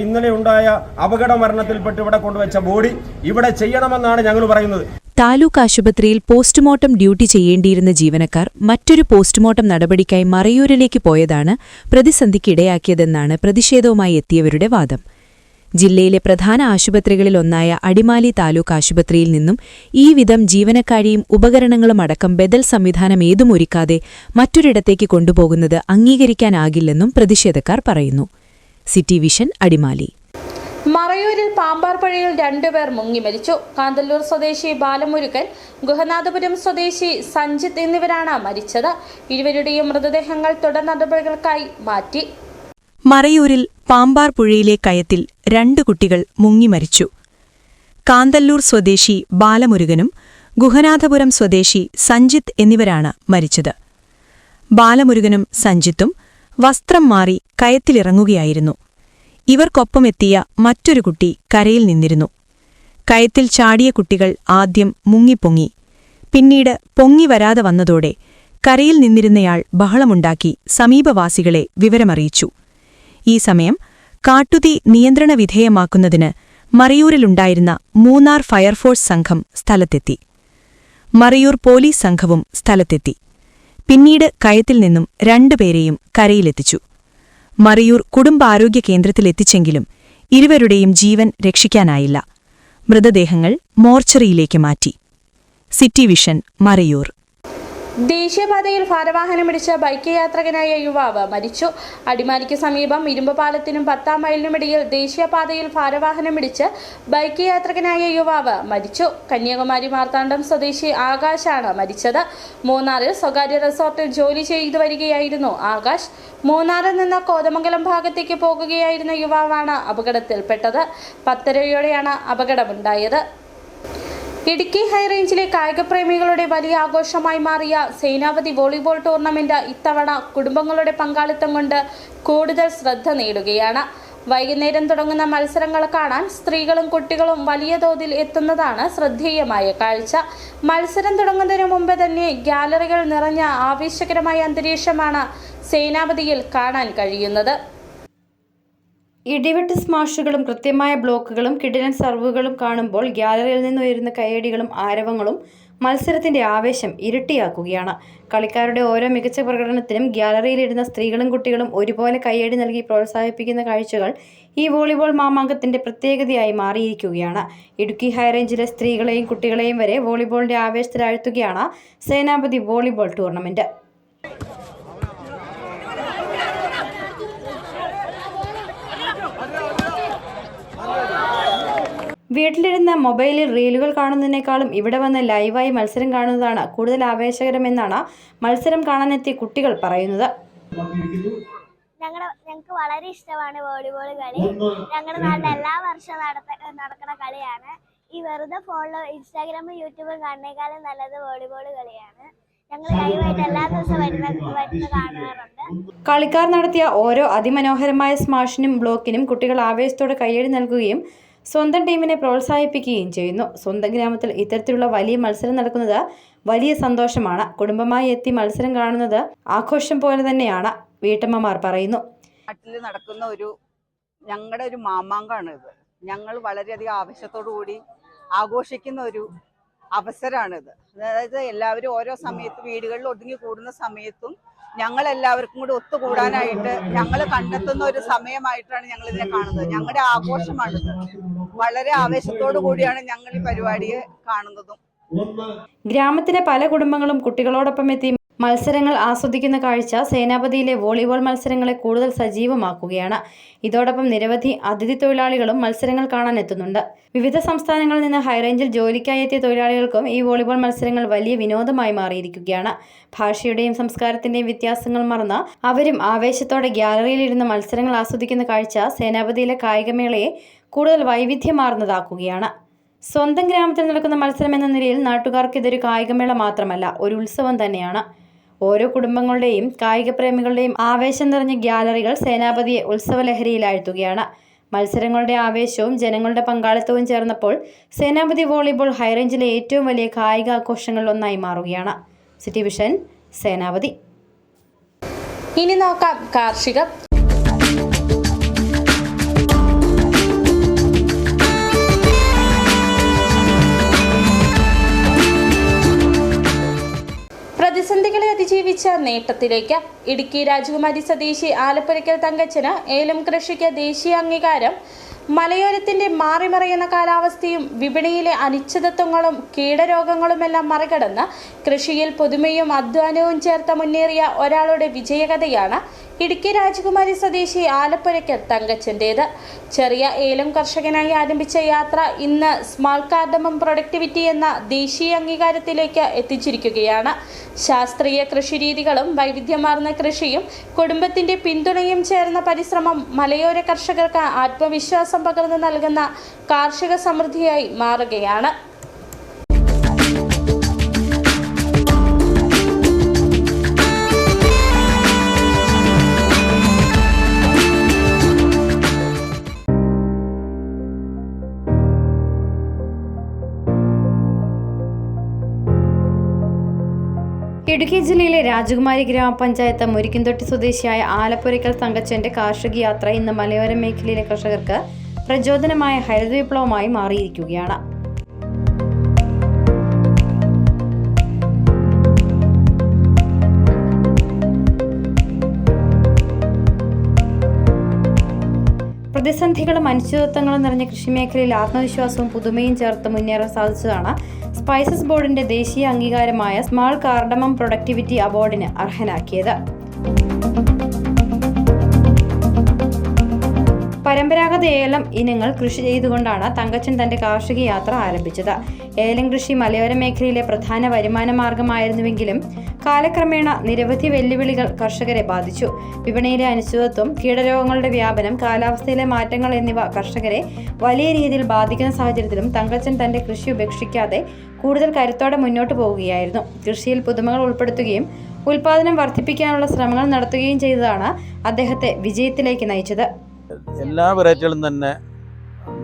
ഇന്നലെ ഉണ്ടായ അപകട മരണത്തിൽപ്പെട്ട് ഇവിടെ കൊണ്ടുവച്ച ബോഡി ഇവിടെ ചെയ്യണമെന്നാണ് ഞങ്ങൾ പറയുന്നത്. താലൂക്ക് ആശുപത്രിയിൽ പോസ്റ്റ്മോർട്ടം ഡ്യൂട്ടി ചെയ്യേണ്ടിയിരുന്ന ജീവനക്കാർ മറ്റൊരു പോസ്റ്റ്മോർട്ടം നടപടിക്കായി മറയൂരിലേക്ക് പോയതാണ് പ്രതിസന്ധിക്കിടയാക്കിയതെന്നാണ് പ്രതിഷേധവുമായി എത്തിയവരുടെ വാദം. ജില്ലയിലെ പ്രധാന ആശുപത്രികളിലൊന്നായ അടിമാലി താലൂക്ക് ആശുപത്രിയിൽ നിന്നും ഈ വിധം ജീവനക്കാരിയും ഉപകരണങ്ങളും അടക്കം ബദൽ സംവിധാനം ഏതും ഒരുക്കാതെ മറ്റൊരിടത്തേക്ക് കൊണ്ടുപോകുന്നത് അംഗീകരിക്കാനാകില്ലെന്നും പ്രതിഷേധക്കാർ പറയുന്നു. City vision, Adimali. മറയൂരിൽ പാമ്പാർപ്പുഴയിൽ 2 പേർ മുങ്ങി മരിച്ചു. കാന്തല്ലൂർ സ്വദേശി ബാലമുരുകൻ, ഗുഹനാഥപുരം സ്വദേശി സഞ്ജിത്ത് എന്നിവരാണ് മരിച്ചത്. ഇരുവരുടെയും മൃതദേഹങ്ങൾ തുടർ നടപടികൾക്കായി മാറ്റി. മറയൂരിൽ പാമ്പാർപ്പുഴയിലെ കയത്തിൽ 2 കുട്ടികൾ മുങ്ങി മരിച്ചു. കാന്തല്ലൂർ സ്വദേശി ബാലമുരുകനും ഗുഹനാഥപുരം സ്വദേശി സഞ്ജിത്ത് എന്നിവരാണ് മരിച്ചത്. ബാലമുരുകനും സഞ്ജിത്തും വസ്ത്രം മാറി കയത്തിലിറങ്ങുകയായിരുന്നു. ഇവർക്കൊപ്പമെത്തിയ മറ്റൊരു കുട്ടി കരയിൽ നിന്നിരുന്നു. കയത്തിൽ ചാടിയ കുട്ടികൾ ആദ്യം മുങ്ങിപ്പൊങ്ങി. പിന്നീട് പൊങ്ങി വരാതെ വന്നതോടെ കരയിൽ നിന്നിരുന്നയാൾ ബഹളമുണ്ടാക്കി സമീപവാസികളെ വിവരമറിയിച്ചു. ഈ സമയം കാട്ടുതീ നിയന്ത്രണ വിധേയമാക്കുന്നതിന് മറയൂരിലുണ്ടായിരുന്ന മൂന്നാർ ഫയർഫോഴ്സ് സംഘം സ്ഥലത്തെത്തി. മറയൂർ പോലീസ് സംഘവും സ്ഥലത്തെത്തി. പിന്നീട് കയത്തിൽ നിന്നും 2 പേരെയും കരയിലെത്തിച്ചു. മറയൂർ കുടുംബാരോഗ്യ കേന്ദ്രത്തിലെത്തിച്ചെങ്കിലും ഇരുവരുടെയും ജീവൻ രക്ഷിക്കാനായില്ല. മൃതദേഹങ്ങൾ മോർച്ചറിയിലേക്ക് മാറ്റി. City vision, Marayoor. ദേശീയപാതയിൽ ഭാരവാഹനമിടിച്ച് ബൈക്ക് യാത്രികനായ യുവാവ് മരിച്ചു. അടിമാലിക്ക് സമീപം ഇരുമ്പ് പാലത്തിനും 10-ാം മൈലിനുമിടയിൽ ദേശീയപാതയിൽ ഭാരവാഹനമിടിച്ച് ബൈക്ക് യാത്രികനായ യുവാവ് മരിച്ചു. കന്യാകുമാരി മാർത്താണ്ഡം സ്വദേശി ആകാശാണ് മരിച്ചത്. മൂന്നാറിൽ സ്വകാര്യ റിസോർട്ടിൽ ജോലി ചെയ്തു വരികയായിരുന്നു ആകാശ്. മൂന്നാറിൽ നിന്ന് കോതമംഗലം ഭാഗത്തേക്ക് പോകുകയായിരുന്ന യുവാവാണ് അപകടത്തിൽപ്പെട്ടത്. 10:30-യോടെയാണ് അപകടമുണ്ടായത്. ഇടുക്കി ഹൈറേഞ്ചിലെ കായികപ്രേമികളുടെ വലിയ ആഘോഷമായി മാറിയ സേനാപതി വോളിബോൾ ടൂർണമെന്റ് ഇത്തവണ കുടുംബങ്ങളുടെ പങ്കാളിത്തം കൊണ്ട് കൂടുതൽ ശ്രദ്ധ നേടുകയാണ്. വൈകുന്നേരം തുടങ്ങുന്ന മത്സരങ്ങൾ കാണാൻ സ്ത്രീകളും കുട്ടികളും വലിയ തോതിൽ എത്തുന്നതാണ് ശ്രദ്ധേയമായ കാഴ്ച. മത്സരം തുടങ്ങുന്നതിനു മുമ്പ് തന്നെ ഗ്യാലറികൾ നിറഞ്ഞ ആവേശകരമായ അന്തരീക്ഷമാണ് സേനാപതിയിൽ കാണാൻ കഴിയുന്നത്. ഇടിവെട്ട് സ്മാഷുകളും കൃത്യമായ ബ്ലോക്കുകളും കിടിലൻ സർവുകളും കാണുമ്പോൾ ഗ്യാലറിയിൽ നിന്നുയരുന്ന കയ്യടികളും ആരവങ്ങളും മത്സരത്തിന്റെ ആവേശം ഇരട്ടിയാക്കുകയാണ്. കളിക്കാരുടെ ഓരോ മികച്ച പ്രകടനത്തിനും ഗ്യാലറിയിലിരുന്ന സ്ത്രീകളും കുട്ടികളും ഒരുപോലെ കയ്യടി നൽകി പ്രോത്സാഹിപ്പിക്കുന്ന കാഴ്ചകൾ ഈ വോളിബോൾ മാമാങ്കത്തിന്റെ പ്രത്യേകതയായി മാറിയിരിക്കുകയാണ്. ഇടുക്കി ഹൈറേഞ്ചിലെ സ്ത്രീകളെയും കുട്ടികളെയും വരെ വോളിബോളിന്റെ ആവേശത്തിലാഴ്ത്തുകയാണ് സേനാപതി വോളിബോൾ ടൂർണമെന്റ്. വീട്ടിലിരുന്ന മൊബൈലിൽ റീലുകൾ കാണുന്നതിനേക്കാളും ഇവിടെ വന്ന് ലൈവായി മത്സരം കാണുന്നതാണ് കൂടുതൽ ആവേശകരമെന്നാണ് മത്സരം കാണാനെത്തിയ കുട്ടികൾ പറയുന്നത്. ഞങ്ങൾക്ക് വളരെ ഇഷ്ടമാണ് വോളിബോൾ കളി. ഞങ്ങളുടെ നാട്ടിൽ എല്ലാ വർഷവും നടക്കുന്ന കളിയാണ്. ഈ വെറുതെ ഫോണിലോ ഇൻസ്റ്റാഗ്രാമും യൂട്യൂബും കാണുന്നേക്കാളും നല്ലത് വോളിബോൾ കളിയാണ്. ഞങ്ങൾ ലൈവായിട്ട് എല്ലാ ദിവസവും വരുന്ന കാണാറുണ്ട്. കളിക്കാർ നടത്തിയ ഓരോ അതിമനോഹരമായ സ്മാഷിനും ബ്ലോക്കിനും കുട്ടികൾ ആവേശത്തോടെ കയ്യടി നൽകുകയും സ്വന്തം ടീമിനെ പ്രോത്സാഹിപ്പിക്കുകയും ചെയ്യുന്നു. സ്വന്തം ഗ്രാമത്തിൽ ഇത്തരത്തിലുള്ള വലിയ മത്സരം നടക്കുന്നത് വലിയ സന്തോഷമാണ്. കുടുംബമായി എത്തി മത്സരം കാണുന്നത് ആഘോഷം പോലെ തന്നെയാണ് വീട്ടമ്മമാർ പറയുന്നു. നാട്ടിൽ നടക്കുന്ന ഞങ്ങളുടെ ഒരു മാമാങ്കമാണ് ഇത്. ഞങ്ങൾ വളരെയധികം ആവേശത്തോടു കൂടി ആഘോഷിക്കുന്ന ഒരു അവസരമാണിത്. അതായത് എല്ലാവരും ഓരോ സമയത്ത് വീടുകളിൽ ഒതുങ്ങി കൂടുന്ന സമയത്തും ഞങ്ങൾ എല്ലാവർക്കും കൂടി ഒത്തുകൂടാനായിട്ട് ഞങ്ങൾ കണ്ടെത്തുന്ന ഒരു സമയമായിട്ടാണ് ഞങ്ങൾ ഇതിനെ കാണുന്നത്. ഞങ്ങളുടെ ആഘോഷമാണിത്. വളരെ ആവേശത്തോടു കൂടിയാണ് ഞങ്ങൾ ഈ പരിപാടിയെ കാണുന്നതും. ഗ്രാമത്തിലെ പല കുടുംബങ്ങളും കുട്ടികളോടൊപ്പം എത്തി മത്സരങ്ങൾ ആസ്വദിക്കുന്ന കാഴ്ച സേനാപതിയിലെ വോളിബോൾ മത്സരങ്ങളെ കൂടുതൽ സജീവമാക്കുകയാണ്. ഇതോടൊപ്പം നിരവധി അതിഥി തൊഴിലാളികളും മത്സരങ്ങൾ കാണാനെത്തുന്നുണ്ട്. വിവിധ സംസ്ഥാനങ്ങളിൽ നിന്ന് ഹൈറേഞ്ചിൽ ജോലിക്കായി എത്തിയ തൊഴിലാളികൾക്കും ഈ വോളിബോൾ മത്സരങ്ങൾ വലിയ വിനോദമായി മാറിയിരിക്കുകയാണ്. ഭാഷയുടെയും സംസ്കാരത്തിന്റെയും വ്യത്യാസങ്ങൾ മറന്ന് അവരും ആവേശത്തോടെ ഗ്യാലറിയിലിരുന്ന് മത്സരങ്ങൾ ആസ്വദിക്കുന്ന കാഴ്ച സേനാപതിയിലെ കായികമേളയെ കൂടുതൽ വൈവിധ്യമാർന്നതാക്കുകയാണ്. സ്വന്തം ഗ്രാമത്തിൽ നടക്കുന്ന മത്സരം എന്ന നിലയിൽ നാട്ടുകാർക്ക് ഇതൊരു കായികമേള മാത്രമല്ല, ഒരു ഉത്സവം തന്നെയാണ്. ഓരോ കുടുംബങ്ങളുടെയും കായികപ്രേമികളുടെയും ആവേശം നിറഞ്ഞ ഗ്യാലറികൾ സേനാപതിയെ ഉത്സവലഹരിയിലാഴ്ത്തുകയാണ്. മത്സരങ്ങളുടെ ആവേശവും ജനങ്ങളുടെ പങ്കാളിത്തവും ചേർന്നപ്പോൾ സേനാപതി വോളിബോൾ ഹൈറേഞ്ചിലെ ഏറ്റവും വലിയ കായിക ആഘോഷങ്ങളിൽ ഒന്നായി മാറുകയാണ്. സിറ്റി വിഷൻ, സേനാപതി. ഇനി നോക്കാം കാർഷികം. പ്രതിസന്ധികളെ അതിജീവിച്ച നേട്ടത്തിലേക്ക്. ഇടുക്കി രാജകുമാരി സ്വദേശി ആലപ്പുരയ്ക്കൽ തങ്കച്ചന് ഏലം കൃഷിക്ക് ദേശീയ അംഗീകാരം. മലയോരത്തിന്റെ മാറിമറിയുന്ന കാലാവസ്ഥയും വിപണിയിലെ അനിശ്ചിതത്വങ്ങളും കീടരോഗങ്ങളുമെല്ലാം മറികടന്ന് കൃഷിയിൽ പുതുമയും അധ്വാനവും ചേർത്ത് മുന്നേറിയ ഒരാളുടെ വിജയകഥയാണ് ഇടുക്കി രാജകുമാരി സ്വദേശി ആലപ്പുരയ്ക്കൽ തങ്കച്ചൻ്റേത്. ചെറിയ ഏലം കർഷകനായി ആരംഭിച്ച യാത്ര ഇന്ന് സ്മാൾ കാർഡമം പ്രൊഡക്ടിവിറ്റി എന്ന ദേശീയ അംഗീകാരത്തിലേക്ക് എത്തിച്ചിരിക്കുകയാണ്. ശാസ്ത്രീയ കൃഷിരീതികളും വൈവിധ്യമാർന്ന കൃഷിയും കുടുംബത്തിന്റെ പിന്തുണയും ചേർന്ന പരിശ്രമം മലയോര കർഷകർക്ക് ആത്മവിശ്വാസം പകർന്നു നൽകുന്ന കാർഷിക സമൃദ്ധിയായി മാറുകയാണ്. ഇടുക്കി ജില്ലയിലെ രാജകുമാരി ഗ്രാമപഞ്ചായത്ത് മുരിക്കുംതൊട്ടി സ്വദേശിയായ ആലപ്പുരയ്ക്കൽ തങ്കച്ചന്റെ കാർഷിക യാത്ര ഇന്ന് മലയോര മേഖലയിലെ കർഷകർക്ക് പ്രചോദനമായ ഹരിത വിപ്ലവമായി മാറിയിരിക്കുകയാണ്. പ്രതിസന്ധികളും അനിശ്ചിതത്വങ്ങളും നിറഞ്ഞ കൃഷിമേഖലയിൽ ആത്മവിശ്വാസവും പുതുമയും ചേർത്ത് മുന്നേറാൻ സാധിച്ചതാണ് സ്പൈസസ് ബോർഡിന്റെ ദേശീയ അംഗീകാരമായ സ്മാൾ കാർഡമം പ്രൊഡക്ടിവിറ്റി അവാർഡിന് അർഹനാക്കിയത്. പരമ്പരാഗത ഏലം ഇനങ്ങൾ കൃഷി ചെയ്തുകൊണ്ടാണ് തങ്കച്ചൻ തന്റെ കാർഷിക യാത്ര ആരംഭിച്ചത്. ഏലം കൃഷി മലയോര മേഖലയിലെ പ്രധാന വരുമാന മാർഗമായിരുന്നുവെങ്കിലും കാലക്രമേണ നിരവധി വെല്ലുവിളികൾ കർഷകരെ ബാധിച്ചു. വിപണിയിലെ അനിശ്ചിതത്വം, കീടരോഗങ്ങളുടെ വ്യാപനം, കാലാവസ്ഥയിലെ മാറ്റങ്ങൾ എന്നിവ കർഷകരെ വലിയ രീതിയിൽ ബാധിക്കുന്ന സാഹചര്യത്തിലും തങ്കച്ചൻ തന്റെ കൃഷി ഉപേക്ഷിക്കാതെ കൂടുതൽ കരുത്തോടെ മുന്നോട്ട് പോവുകയായിരുന്നു. കൃഷിയിൽ പുതുമകൾ ഉൾപ്പെടുത്തുകയും ഉൽപാദനം വർദ്ധിപ്പിക്കാനുള്ള ശ്രമങ്ങൾ നടത്തുകയും ചെയ്തതാണ് അദ്ദേഹത്തെ വിജയത്തിലേക്ക് നയിച്ചത്. എല്ലാ വെറൈറ്റികളും തന്നെ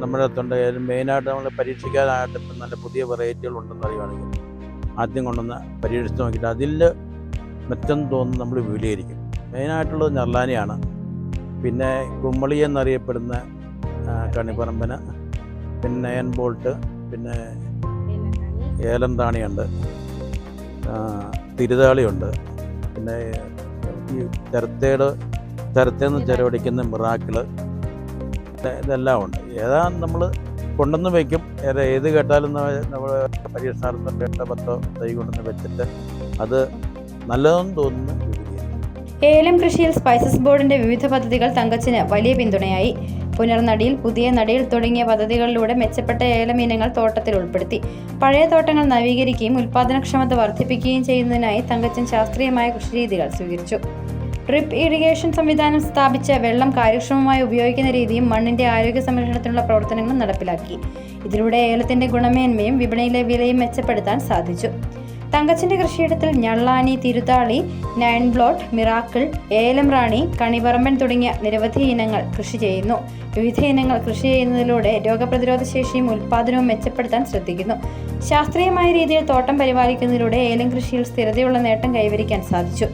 നമ്മുടെ അടുത്തുണ്ട്. മെയിനായിട്ട് നമ്മൾ പരീക്ഷിക്കാനായിട്ട് ഇപ്പം നല്ല പുതിയ വെറൈറ്റികൾ ഉണ്ടെന്ന് അറിയുകയാണെങ്കിൽ ആദ്യം കൊണ്ടുവന്ന് പരീക്ഷിച്ച് നോക്കിയിട്ട് അതിൽ മെച്ചെന്ന് തോന്നുന്നു നമ്മൾ വിപുലീകരിക്കും. മെയിനായിട്ടുള്ളത് ഞർലാനിയാണ്. പിന്നെ കുമ്മളി എന്നറിയപ്പെടുന്ന കണിപ്പറമ്പന്, പിന്നെ എൻ ബോൾട്ട്, പിന്നെ ഏലം താണിയുണ്ട്, തിരുതാളിയുണ്ട്, പിന്നെ ഈ ചരത്തേന്ന് ചെലവടിക്കുന്ന മിറാക്കിള്, ഇതെല്ലാം ഉണ്ട്. ഏതാ നമ്മൾ കൊണ്ടുവന്ന് വയ്ക്കും. ഏത് കേട്ടാലും നമ്മൾ പരീക്ഷണാർത്ഥം 8-10 തൈ കൊണ്ടുവന്ന് വെച്ചിട്ട് അത് നല്ലതെന്ന് തോന്നുന്നു. ഏലം കൃഷിയിൽ സ്പൈസസ് ബോർഡിന്റെ വിവിധ പദ്ധതികൾ തങ്കച്ചന് വലിയ പിന്തുണയായി. പുനർനടിയിൽ, പുതിയ നടിയിൽ തുടങ്ങിയ പദ്ധതികളിലൂടെ മെച്ചപ്പെട്ട ഏലം ഇനങ്ങൾ തോട്ടത്തിൽ ഉൾപ്പെടുത്തി. പഴയ തോട്ടങ്ങൾ നവീകരിക്കുകയും ഉൽപാദനക്ഷമത വർദ്ധിപ്പിക്കുകയും ചെയ്യുന്നതിനായി തങ്കച്ചൻ ശാസ്ത്രീയമായ കൃഷിരീതികൾ സ്വീകരിച്ചു. ഡ്രിപ്പ് ഇറിഗേഷൻ സംവിധാനം സ്ഥാപിച്ച് വെള്ളം കാര്യക്ഷമമായി ഉപയോഗിക്കുന്ന രീതിയും മണ്ണിന്റെ ആരോഗ്യ സംരക്ഷണത്തിനുള്ള പ്രവർത്തനങ്ങളും നടപ്പിലാക്കി. ഇതിലൂടെ ഏലത്തിന്റെ ഗുണമേന്മയും വിപണിയിലെ വിലയും മെച്ചപ്പെടുത്താൻ സാധിച്ചു. തങ്കച്ചന്റെ കൃഷിയിടത്തിൽ ഞള്ളാനി, തിരുതാളി, 9 ബ്ലോട്ട്, മിറാക്കിൾ, ഏലം റാണി, കണിപറമ്പൻ തുടങ്ങിയ നിരവധി ഇനങ്ങൾ കൃഷി ചെയ്യുന്നു. വിവിധ ഇനങ്ങൾ കൃഷി ചെയ്യുന്നതിലൂടെ രോഗപ്രതിരോധ ശേഷിയും ഉൽപാദനവും മെച്ചപ്പെടുത്താൻ ശ്രദ്ധിക്കുന്നു. ശാസ്ത്രീയമായ രീതിയിൽ തോട്ടം പരിപാലിക്കുന്നതിലൂടെ ഏലം കൃഷിയിൽ സ്ഥിരതയുള്ള നേട്ടം കൈവരിക്കാൻ സാധിച്ചു.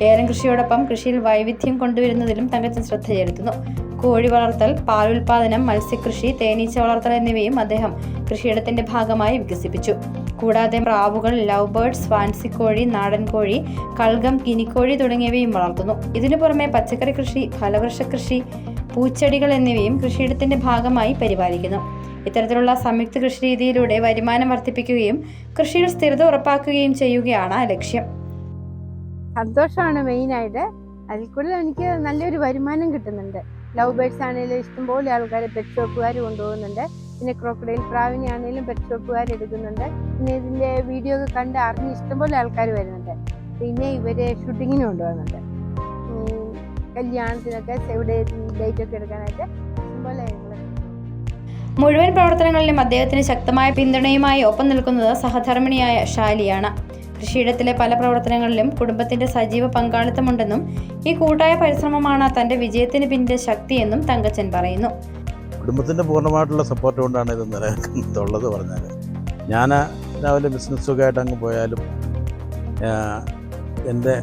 ഏലം കൃഷിയോടൊപ്പം കൃഷിയിൽ വൈവിധ്യം കൊണ്ടുവരുന്നതിലും തങ്കച്ചൻ ശ്രദ്ധ ചെലുത്തുന്നു. കോഴി വളർത്തൽ, പാലുൽപാദനം, മത്സ്യകൃഷി, തേനീച്ച വളർത്തൽ എന്നിവയും അദ്ദേഹം കൃഷിയിടത്തിന്റെ ഭാഗമായി വികസിപ്പിച്ചു. കൂടാതെ പ്രാവുകൾ, ലവ് ബേർഡ്സ്, ഫാൻസിക്കോഴി, നാടൻ കോഴി, കൾഗം, കിനിക്കോഴി തുടങ്ങിയവയും വളർത്തുന്നു. ഇതിനു പുറമെ പച്ചക്കറി കൃഷി, ഫലവൃക്ഷ കൃഷി, പൂച്ചെടികൾ എന്നിവയും കൃഷിയിടത്തിന്റെ ഭാഗമായി പരിപാലിക്കുന്നു. ഇത്തരത്തിലുള്ള സംയുക്ത കൃഷിരീതിയിലൂടെ വരുമാനം വർദ്ധിപ്പിക്കുകയും കൃഷിയിൽ സ്ഥിരത ഉറപ്പാക്കുകയും ചെയ്യുകയാണ് ലക്ഷ്യം. സന്തോഷമാണ് മെയിനായിട്ട്. അതിൽ കൂടുതൽ എനിക്ക് നല്ലൊരു വരുമാനം കിട്ടുന്നുണ്ട്. ലവ് ബേർഡ്സ് ആണെങ്കിലും ഇഷ്ടംപോലെ ആൾക്കാർ പെറ്റ് ഷോപ്പുകാർ കൊണ്ടുപോകുന്നുണ്ട്. പിന്നെ ക്രോക്കഡൈൽ പ്രാവിനെ ആണെങ്കിലും പെറ്റ് ഷോപ്പുകാർ എടുക്കുന്നുണ്ട്. പിന്നെ ഇതിൻ്റെ വീഡിയോ ഒക്കെ കണ്ട് അറിഞ്ഞ് ഇഷ്ടംപോലെ ആൾക്കാർ വരുന്നുണ്ട്. പിന്നെ ഇവർ ഷൂട്ടിങ്ങിന് കൊണ്ടുപോകുന്നുണ്ട്. കല്യാണത്തിനൊക്കെ സേവ് ഡേറ്റ് ഒക്കെ എടുക്കാനായിട്ട് ഇഷ്ടംപോലെ മുഴുവൻ പ്രവർത്തനങ്ങളിലും അദ്ദേഹത്തിന് ശക്തമായ പിന്തുണയുമായി ഒപ്പം നിൽക്കുന്നത് സഹധർമ്മിണിയായ ഷാലിയാണ്. കൃഷിയിടത്തിലെ പല പ്രവർത്തനങ്ങളിലും കുടുംബത്തിന്റെ സജീവ പങ്കാളിത്തമുണ്ടെന്നും ഈ കൂട്ടായ പരിശ്രമമാണ് തന്റെ വിജയത്തിന് പിന്നിലെ ശക്തിയെന്നും തങ്കച്ചൻ പറയുന്നു. കുടുംബത്തിൻ്റെ പൂർണ്ണമായിട്ടുള്ള സപ്പോർട്ട് കൊണ്ടാണ് ഇത് നിലനിൽക്കുന്നുള്ളത് പറഞ്ഞാൽ. ഞാൻ രാവിലെ ബിസിനസ്സൊക്കെ ആയിട്ട് അങ്ങ് പോയാലും എൻ്റെ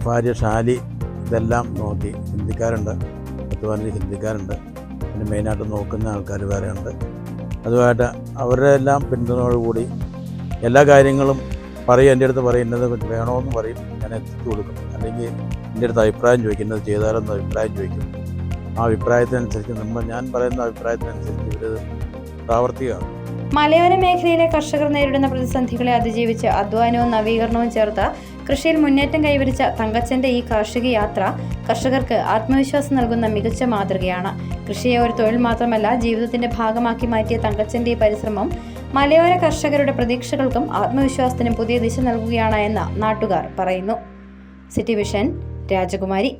ഭാര്യ ഷാലി ഇതെല്ലാം നോക്കി. ഹിന്ദിക്കാരുണ്ട്, 10-15 ഹിന്ദിക്കാരുണ്ട്. പിന്നെ മെയിനായിട്ട് നോക്കുന്ന ആൾക്കാർ വേറെ ഉണ്ട്. അതുമായിട്ട് അവരുടെ എല്ലാം പിന്തുണയോടുകൂടി എല്ലാ കാര്യങ്ങളും പറയും. എൻ്റെ അടുത്ത് പറയും ഇന്നത് വേണമെന്ന് പറയും, ഞാൻ എത്തിച്ചു കൊടുക്കും. അല്ലെങ്കിൽ എൻ്റെ അടുത്ത് അഭിപ്രായം ചോദിക്കും, ഇന്നത് ചെയ്താലെന്ന് അഭിപ്രായം ചോദിക്കും. ആ അഭിപ്രായത്തിനനുസരിച്ച് ഞാൻ പറയുന്ന അഭിപ്രായത്തിനനുസരിച്ച് ഇവരത് പ്രാവർത്തികമാണ്. മലയോര മേഖലയിലെ കർഷകർ നേരിടുന്ന പ്രതിസന്ധികളെ അതിജീവിച്ച് അധ്വാനവും നവീകരണവും ചേർത്ത് കൃഷിയിൽ മുന്നേറ്റം കൈവരിച്ച തങ്കച്ചന്റെ ഈ കാർഷിക യാത്ര കർഷകർക്ക് ആത്മവിശ്വാസം നൽകുന്ന മികച്ച മാതൃകയാണ്. കൃഷിയെ ഒരു തൊഴിൽ മാത്രമല്ല ജീവിതത്തിന്റെ ഭാഗമാക്കി മാറ്റിയ തങ്കച്ചന്റെ ഈ പരിശ്രമം മലയോര കർഷകരുടെ പ്രതീക്ഷകൾക്കും ആത്മവിശ്വാസത്തിനും പുതിയ ദിശ നൽകുകയാണ് എന്ന് നാട്ടുകാർ പറയുന്നു. സിറ്റി വിഷൻ, രാജകുമാരി.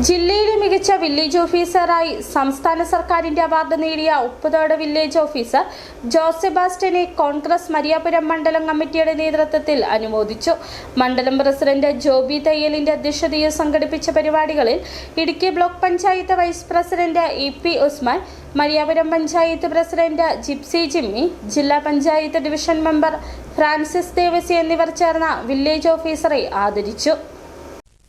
ജില്ലയിലെ മികച്ച വില്ലേജ് ഓഫീസറായി സംസ്ഥാന സർക്കാരിന്റെ അവാർഡ് നേടിയ ഉപ്പുതോട് വില്ലേജ് ഓഫീസർ ജോസ് സെബാസ്റ്റ്യനെ കോൺഗ്രസ് മരിയാപുരം മണ്ഡലം കമ്മിറ്റിയുടെ നേതൃത്വത്തിൽ അനുമോദിച്ചു. മണ്ഡലം പ്രസിഡന്റ് ജോബി തയ്യലിന്റെ അധ്യക്ഷതയിൽ സംഘടിപ്പിച്ച പരിപാടികളിൽ Idukki block panchayat vice president EP Usman, Mariyapuram panchayat president Jipsy Jimmy, ജില്ലാ പഞ്ചായത്ത് ഡിവിഷൻ മെമ്പർ ഫ്രാൻസിസ് ദേവസി എന്നിവർ ചേർന്ന വില്ലേജ് ഓഫീസറെ ആദരിച്ചു.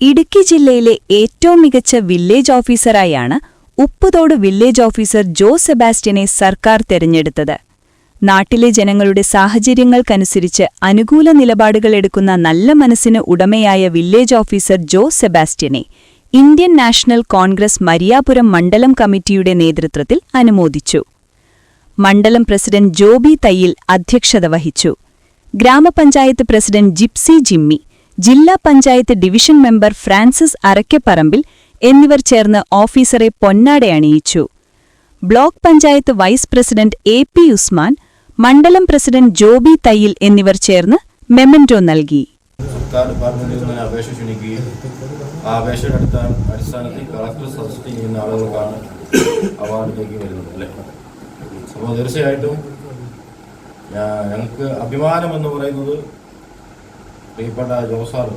ഇടുക്കി ജില്ലയിലെ ഏറ്റവും മികച്ച വില്ലേജ് ഓഫീസറായാണ് ഉപ്പുതോട് വില്ലേജ് ഓഫീസർ ജോസ് സെബാസ്റ്റ്യനെ സർക്കാർ തെരഞ്ഞെടുത്തത്. നാട്ടിലെ ജനങ്ങളുടെ സാഹചര്യങ്ങൾക്കനുസരിച്ച് അനുകൂല നിലപാടുകളെടുക്കുന്ന നല്ല മനസ്സിന് ഉടമയായ വില്ലേജ് ഓഫീസർ ജോസ് സെബാസ്റ്റ്യനെ ഇന്ത്യൻ നാഷണൽ കോൺഗ്രസ് മരിയാപുരം മണ്ഡലം കമ്മിറ്റിയുടെ നേതൃത്വത്തിൽ അനുമോദിച്ചു. മണ്ഡലം പ്രസിഡന്റ് ജോബി തയ്യിൽ അധ്യക്ഷത വഹിച്ചു. ഗ്രാമപഞ്ചായത്ത് പ്രസിഡന്റ് ജിപ്സി ജിമ്മി, ജില്ലാ പഞ്ചായത്ത് ഡിവിഷൻ മെമ്പർ ഫ്രാൻസിസ് അറക്കപ്പറമ്പിൽ എന്നിവർ ചേർന്ന് ഓഫീസറെ പൊന്നാടയണിയിച്ചു. Block panchayat vice president AP Usman, മണ്ഡലം പ്രസിഡന്റ് ജോബി തയ്യിൽ എന്നിവർ ചേർന്ന് മെമന്റോ നൽകി. സർക്കാർ ഡിപ്പാർട്ട്മെന്റിൽ നിന്ന് അപേക്ഷ ക്ഷണിക്കുകയും ആ അപേക്ഷയുടെ അടിസ്ഥാനത്തിൽ കളക്ടർ സജസ്റ്റ് ചെയ്യുന്ന ആളുകൾക്കാണ് അവാർഡിലേക്ക് വരുന്നത് അല്ലേ. അപ്പോൾ തീർച്ചയായിട്ടും ഞങ്ങൾക്ക് അഭിമാനമെന്ന് പറയുന്നത് പ്രിയപ്പെട്ട ജോസാർ,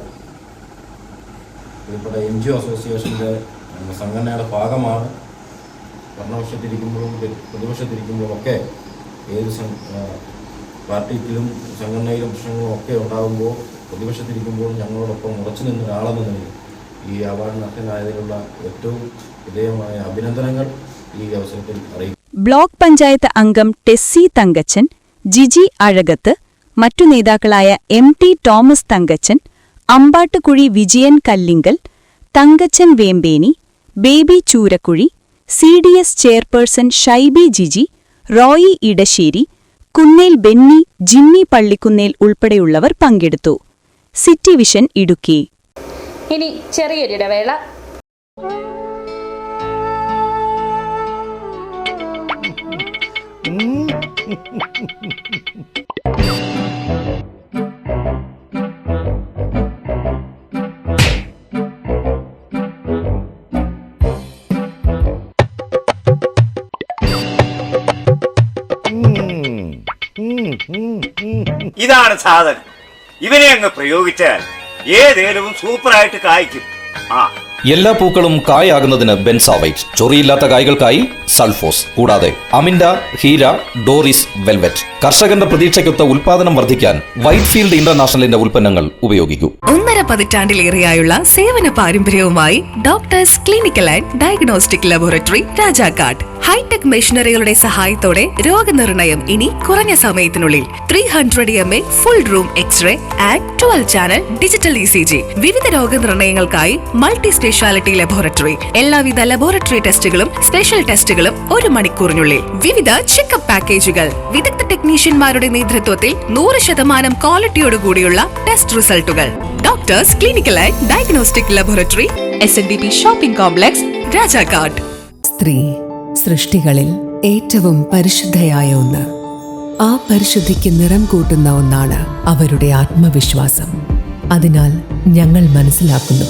പ്രിയപ്പെട്ട NGO അസോസിയേഷൻ്റെ സംഘടനയുടെ ഭാഗമാണ്. ഭരണപക്ഷത്തിരിക്കുമ്പോഴും പ്രതിപക്ഷത്തിരിക്കുമ്പോഴും ഒക്കെ ഏത് പാർട്ടിയിലും സംഘടനയിലും പ്രശ്നങ്ങളും ഒക്കെ ഉണ്ടാകുമ്പോൾ പ്രതിപക്ഷത്തിരിക്കുമ്പോഴും ഞങ്ങളോടൊപ്പം ഉറച്ചു നിന്ന ഒരാളെന്ന നിലയിൽ ഈ അവാർഡിന് അർഹനായതിനുള്ള ഏറ്റവും വിധേയമായ അഭിനന്ദനങ്ങൾ ഈ അവസരത്തിൽ അറിയിക്കും. ബ്ലോക്ക് പഞ്ചായത്ത് അംഗം ടെസ്സി തങ്കച്ചൻ, ജിജി അഴകത്ത്, മറ്റു നേതാക്കളായ MT Thomas Thankachan, Ambattukuzhi Vijayan Kallingal, Thankachan Vembeni, Baby Choorakkuzhi, CDS chairperson Shaibi Jiji, Roy Edassery, Kunnel Benny, Jimmy Pallikkunnel ഉൾപ്പെടെയുള്ളവർ പങ്കെടുത്തു. City vision Idukki. ഇനി ചെറിയൊരിടവേള. ഇതാണ് സാധനം. ഇവനെ അങ്ങ് പ്രയോഗിച്ചാൽ ഏതേലും സൂപ്പറായിട്ട് കായ്ക്കും. എല്ലാ പൂക്കളും കായാകുന്നതിന് ബെൻസാവൈറ്റ്, ചൊറിയില്ലാത്ത കായ്കൾക്കായി സൾഫോസ്, കൂടാതെ അമിൻഡ, ഹീര, ഡോറിസ്, വെൽവെറ്റ്. കർഷകന്റെ പ്രതീക്ഷയ്ക്കൊത്ത ഉൽപാദനം വർദ്ധിക്കാൻ വൈറ്റ്ഫീൽഡ് ഇന്റർനാഷണലിന്റെ ഉൽപ്പന്നങ്ങൾ ഉപയോഗിക്കൂ. 1.5 പതിറ്റാണ്ടിലേറെയായുള്ള സേവന പാരമ്പര്യവുമായി doctors clinical and diagnostic laboratory Rajakkad. Hi tech മെഷീനറികളുടെ സഹായത്തോടെ രോഗനിർണയം ഇനി കുറഞ്ഞ സമയത്തിനുള്ളിൽ. 300 mA full room x ray and 12 channel digital ECG. വിവിധ രോഗനിർണയങ്ങൾക്കായി മൾട്ടി സ്പെഷ്യാലിറ്റി ലബോറട്ടറി. എല്ലാവിധ ലബോറട്ടറി ടെസ്റ്റുകളും സ്പെഷ്യൽ ടെസ്റ്റുകളും 1 മണിക്കൂറിനുള്ളിൽ. വിവിധ ചെക്കപ്പ് പാക്കേജുകൾ. വിദഗ്ധ ടെക്നീഷ്യന്മാരുടെ നേതൃത്വത്തിൽ 100% ക്വാളിറ്റിയോടുകൂടിയുള്ള ടെസ്റ്റ് റിസൾട്ടുകൾ. Doctors clinical and diagnostic laboratory, SNDP shopping complex, Rajakkad. സ്ത്രീ സൃഷ്ടികളിൽ ഏറ്റവും പരിശുദ്ധയായ ഒന്ന്. ആ പരിശുദ്ധിക്ക് നിറം കൂട്ടുന്ന ഒന്നാണ് അവരുടെ ആത്മവിശ്വാസം. അതിനാൽ ഞങ്ങൾ മനസ്സിലാക്കുന്നു,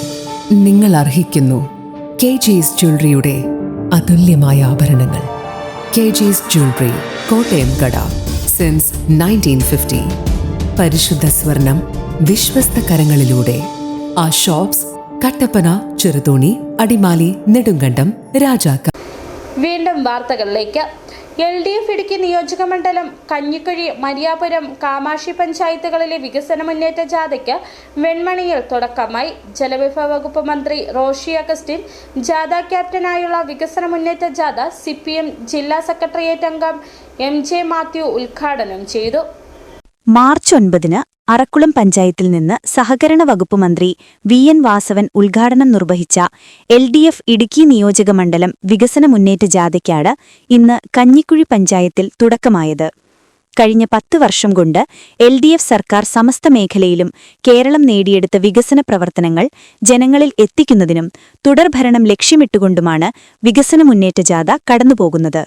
നിങ്ങൾ അർഹിക്കുന്നു KG's ജ്വല്ലറിയുടെ അതുല്യമായ ആഭരണങ്ങൾ. KG's ജ്വല്ലറി, കോട്ടയം കട, സിൻസ് 1950. പരിശുദ്ധ സ്വർണം വിശ്വസ്ത കരങ്ങളിലൂടെ. ആ ഷോപ്സ് കട്ടപ്പന, ചെറുതോണി, അടിമാലി, നെടുങ്കണ്ടം, രാജാക്കാട്. വീണ്ടും വാർത്തകളിലേക്ക്. LDF ഇടുക്കി നിയോജകമണ്ഡലം കഞ്ഞിക്കുഴി, മരിയാപുരം, കാമാക്ഷി പഞ്ചായത്തുകളിലെ വികസന മുന്നേറ്റ ജാഥയ്ക്ക് വെൺമണിയിൽ തുടക്കമായി. ജലവിഭവ വകുപ്പ് മന്ത്രി റോഷി അഗസ്റ്റിൻ ജാഥ ക്യാപ്റ്റനായുള്ള വികസന മുന്നേറ്റ ജാഥ CPM ജില്ലാ സെക്രട്ടേറിയറ്റ് അംഗം MJ മാത്യു ഉദ്ഘാടനം ചെയ്തു. മാർച്ച് 9-ന് അറക്കുളം പഞ്ചായത്തിൽ നിന്ന് സഹകരണ വകുപ്പ് മന്ത്രി VN വാസവൻ ഉദ്ഘാടനം നിർവഹിച്ച LDF ഇടുക്കി നിയോജക മണ്ഡലം വികസന മുന്നേറ്റ ജാഥയ്ക്കാണ് ഇന്ന് കഞ്ഞിക്കുഴി പഞ്ചായത്തിൽ തുടക്കമായത്. കഴിഞ്ഞ 10 വർഷം കൊണ്ട് LDF സർക്കാർ സമസ്ത മേഖലയിലും കേരളം നേടിയെടുത്ത വികസന പ്രവർത്തനങ്ങൾ ജനങ്ങളിൽ എത്തിക്കുന്നതിനും തുടർഭരണം ലക്ഷ്യമിട്ടുകൊണ്ടുമാണ് വികസന മുന്നേറ്റ ജാഥ കടന്നുപോകുന്നത്.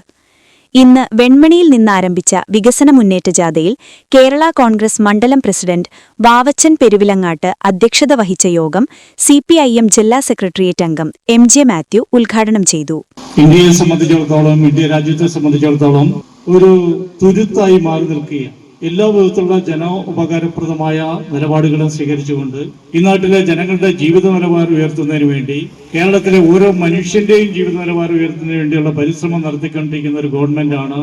ഇന്ന് വെൺമണിയിൽ നിന്നാരംഭിച്ച വികസന മുന്നേറ്റ ജാഥയിൽ കേരള കോൺഗ്രസ് മണ്ഡലം പ്രസിഡന്റ് വാവച്ചൻ പെരുവിലങ്ങാട്ട് അധ്യക്ഷത വഹിച്ച യോഗം CPIM ജില്ലാ സെക്രട്ടേറിയറ്റ് അംഗം MJ മാത്യു ഉദ്ഘാടനം ചെയ്തു. ഇന്ത്യയെ സംബന്ധിച്ചിടത്തോളം, ഇന്ത്യ രാജ്യത്തെ സംബന്ധിച്ചിടത്തോളം ഒരു തുരുത്തായി മാറി നിൽക്കുകയാണ്. എല്ലാ വിധത്തിലുള്ള ജനോപകാരപ്രദമായ നിലപാടുകളും സ്വീകരിച്ചുകൊണ്ട് ഈ നാട്ടിലെ ജനങ്ങളുടെ ജീവിത നിലവാരം ഉയർത്തുന്നതിന് വേണ്ടി, കേരളത്തിലെ ഓരോ മനുഷ്യന്റെയും ജീവിത നിലവാരം ഉയർത്തുന്നതിന് വേണ്ടിയുള്ള പരിശ്രമം നടത്തിക്കൊണ്ടിരിക്കുന്ന ഒരു ഗവൺമെന്റാണ്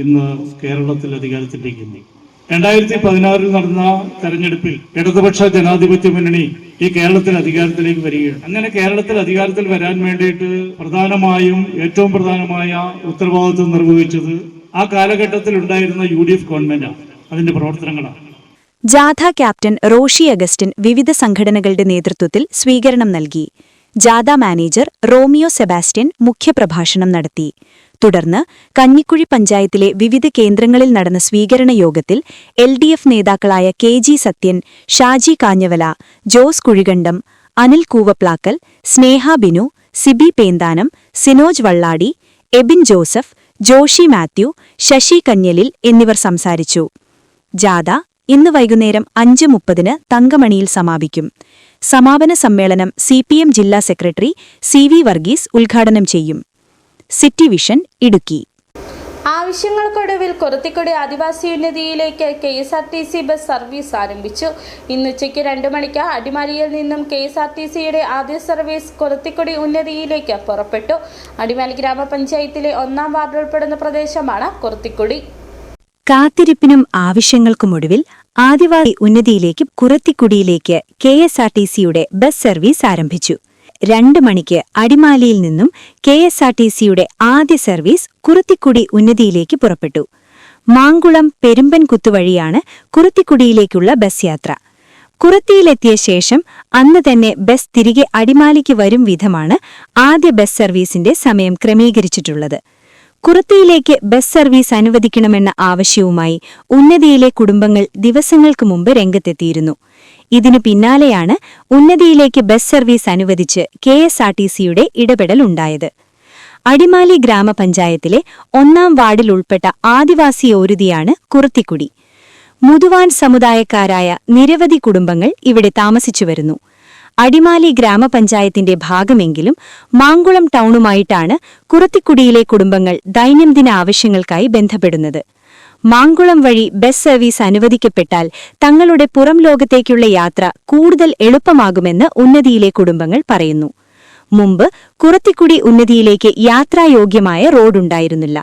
ഇന്ന് കേരളത്തിൽ അധികാരത്തിലിരിക്കുന്നത്. 2016 നടന്ന തെരഞ്ഞെടുപ്പിൽ ഇടതുപക്ഷ ജനാധിപത്യ മുന്നണി ഈ കേരളത്തിൽ അധികാരത്തിലേക്ക് വരികയാണ്. അങ്ങനെ കേരളത്തിൽ അധികാരത്തിൽ വരാൻ വേണ്ടിയിട്ട് ഏറ്റവും പ്രധാനമായ ഉത്തരവാദിത്വം നിർവഹിച്ചത് ആ കാലഘട്ടത്തിൽ ഉണ്ടായിരുന്ന UDF ഗവൺമെന്റാണ്. അതിന്റെ പ്രവർത്തനങ്ങളാണ്. ജാഥ ക്യാപ്റ്റൻ റോഷി അഗസ്റ്റിൻ വിവിധ സംഘടനകളുടെ നേതൃത്വത്തിൽ സ്വീകരണം നൽകി. ജാഥ മാനേജർ റോമിയോ സെബാസ്റ്റ്യൻ മുഖ്യപ്രഭാഷണം നടത്തി. തുടർന്ന് കഞ്ഞിക്കുഴി പഞ്ചായത്തിലെ വിവിധ കേന്ദ്രങ്ങളിൽ നടന്ന സ്വീകരണ യോഗത്തിൽ LDF നേതാക്കളായ KG സത്യൻ, ഷാജി കാഞ്ഞവല, ജോസ് കുഴികണ്ടം, അനിൽ കൂവപ്ലാക്കൽ, സ്നേഹ ബിനു, സിബി പേന്താനം, സിനോജ് വള്ളാടി, എബിൻ ജോസഫ്, ജോഷി മാത്യു, ശശി കന്യലിൽ എന്നിവർ സംസാരിച്ചു. ജാഥ ഇന്ന് വൈകുന്നേരം 5:30 തങ്കമണിയിൽ സമാപിക്കും. സമാപന സമ്മേളനം CPM ജില്ലാ സെക്രട്ടറി CV വർഗീസ് ഉദ്ഘാടനം ചെയ്യും. City vision Idukki. ആവശ്യങ്ങൾക്കൊടുവിൽ കുറുത്തിക്കുടി ആദിവാസി ഉന്നതിയിലേക്ക് KSRTC ബസ് സർവീസ് ആരംഭിച്ചു. ഇന്ന് ഉച്ചയ്ക്ക് 2 മണിക്ക് അടിമാലിയിൽ നിന്നും KSRTCയുടെ ആദ്യ സർവീസ് കുറുത്തിക്കുടി ഉന്നതിയിലേക്ക് പുറപ്പെട്ടു. അടിമാലി ഗ്രാമപഞ്ചായത്തിലെ 1-ാം വാർഡ് ഉൾപ്പെടുന്ന പ്രദേശമാണ് കുറുത്തിക്കുടി. കാത്തിരിപ്പിനും ആവശ്യങ്ങൾക്കുമൊടുവിൽ ആദിവാസി ഉന്നതിയിലേക്ക് കുറുത്തിക്കുടിയിലേക്ക് KSRTCയുടെ ബസ് സർവീസ് ആരംഭിച്ചു. 2 മണിക്ക് അടിമാലിയിൽ നിന്നും KSRTCയുടെ ആദ്യ സർവീസ് കുറുത്തിക്കുടി ഉന്നതിയിലേക്ക് പുറപ്പെട്ടു. മാങ്കുളം പെരുമ്പൻകുത്ത് വഴിയാണ് കുറുത്തിക്കുടിയിലേക്കുള്ള ബസ് യാത്ര. കുറുത്തിയിലെത്തിയ ശേഷം അന്ന് തന്നെ ബസ് തിരികെ അടിമാലിക്ക് വരും വിധമാണ് ആദ്യ ബസ് സർവീസിന്റെ സമയം ക്രമീകരിച്ചിട്ടുള്ളത്. കുറുത്തിയിലേക്ക് ബസ് സർവീസ് അനുവദിക്കണമെന്ന ആവശ്യവുമായി ഉന്നതിയിലെ കുടുംബങ്ങൾ ദിവസങ്ങൾക്ക് മുമ്പ് രംഗത്തെത്തിയിരുന്നു. ഇതിനു പിന്നാലെയാണ് ഉന്നതിയിലേക്ക് ബസ് സർവീസ് അനുവദിച്ച് KSRTCയുടെ ഇടപെടലുണ്ടായത്. അടിമാലി ഗ്രാമപഞ്ചായത്തിലെ 1-ാം വാർഡിൽ ഉൾപ്പെട്ട ആദിവാസി ഓരുതിയാണ് കുറുത്തിക്കുടി. മുതുവാൻ സമുദായക്കാരായ നിരവധി കുടുംബങ്ങൾ ഇവിടെ താമസിച്ചുവരുന്നു. അടിമാലി ഗ്രാമപഞ്ചായത്തിന്റെ ഭാഗമെങ്കിലും മാങ്കുളം ടൗണുമായിട്ടാണ് കുറുത്തിക്കുടിയിലെ കുടുംബങ്ങൾ ദൈനംദിന ആവശ്യങ്ങൾക്കായി ബന്ധപ്പെടുന്നത്. മാങ്കുളം വഴി ബസ് സർവീസ് അനുവദിക്കപ്പെട്ടാൽ തങ്ങളുടെ പുറം ലോകത്തേക്കുള്ള യാത്ര കൂടുതൽ എളുപ്പമാകുമെന്ന് ഉന്നതിയിലെ കുടുംബങ്ങൾ പറയുന്നു. മുമ്പ് കുറുത്തിക്കുടി ഉന്നതിയിലേക്ക് യാത്രായോഗ്യമായ റോഡുണ്ടായിരുന്നില്ല.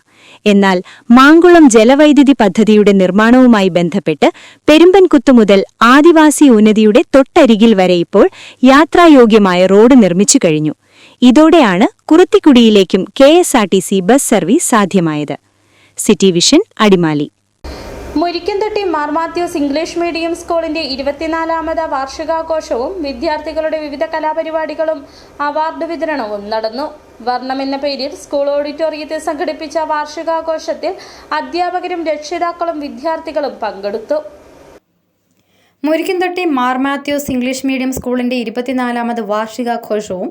എന്നാൽ മാങ്കുളം ജലവൈദ്യുതി പദ്ധതിയുടെ നിർമ്മാണവുമായി ബന്ധപ്പെട്ട് പെരുമ്പൻകുത്ത് മുതൽ ആദിവാസി ഉന്നതിയുടെ തൊട്ടരികിൽ വരെ ഇപ്പോൾ യാത്രായോഗ്യമായ റോഡ് നിർമ്മിച്ചു കഴിഞ്ഞു. ഇതോടെയാണ് കുറുത്തിക്കുടിയിലേക്കും KSRTC ബസ് സർവീസ് സാധ്യമായത്. City vision Adimali. Murikkanthotti Mar Mathews English medium സ്കൂളിന്റെ 24ാമത് വാർഷികാഘോഷവും വിദ്യാർത്ഥികളുടെ വിവിധ കലാപരിപാടികളും അവാർഡ് വിതരണവും നടന്നു. വർണ്ണം എന്ന പേരിൽ സ്കൂൾ ഓഡിറ്റോറിയത്തിൽ സംഘടിപ്പിച്ച വാർഷികാഘോഷത്തിൽ അധ്യാപകരും രക്ഷിതാക്കളും വിദ്യാർത്ഥികളും പങ്കെടുത്തു. മുരിക്കൻതൊട്ടി മാർ മാത്യൂസ് ഇംഗ്ലീഷ് മീഡിയം സ്കൂളിന്റെ 24ാമത് വാർഷികാഘോഷവും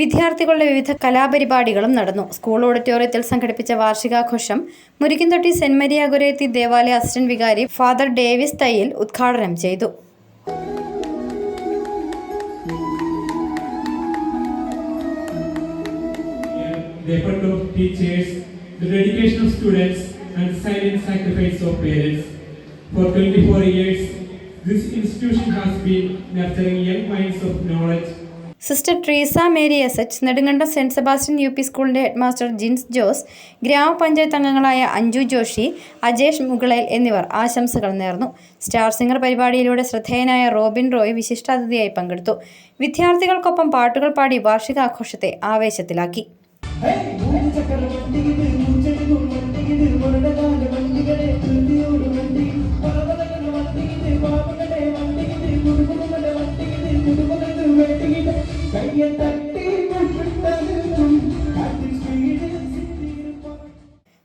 വിദ്യാർത്ഥികളുടെ വിവിധ കലാപരിപാടികളും നടന്നു. സ്കൂൾ ഓഡിറ്റോറിയത്തിൽ സംഘടിപ്പിച്ച വാർഷികാഘോഷം മുരിക്കൻതൊട്ടി സെന്റ് മരിയ ഗുരേത്തി ദേവാലയ അസിസ്റ്റന്റ് വികാരി ഫാദർ ഡേവിസ് തയ്യിൽ ഉദ്ഘാടനം ചെയ്തു. The effort of teachers, the dedication of students, and the silent sacrifice of parents. For 24 years, this institution has been nurturing young minds of knowledge. Sister Treesa Mary SH, Nedumkandam saint Sebastian UP സ്കൂളിന്റെ ഹെഡ്മാസ്റ്റർ ജിൻസ് ജോസ്, ഗ്രാമപഞ്ചായത്ത് അംഗങ്ങളായ അഞ്ജു ജോഷി, അജേഷ് മുകളേൽ എന്നിവർ ആശംസകൾ നേർന്നു. സ്റ്റാർ സിംഗർ പരിപാടിയിലൂടെ ശ്രദ്ധേയനായ റോബിൻ റോയ് വിശിഷ്ടാതിഥിയായി പങ്കെടുത്തു. വിദ്യാർത്ഥികൾക്കൊപ്പം പാട്ടുകൾ പാടി വാർഷികാഘോഷത്തെ ആവേശത്തിലാക്കി.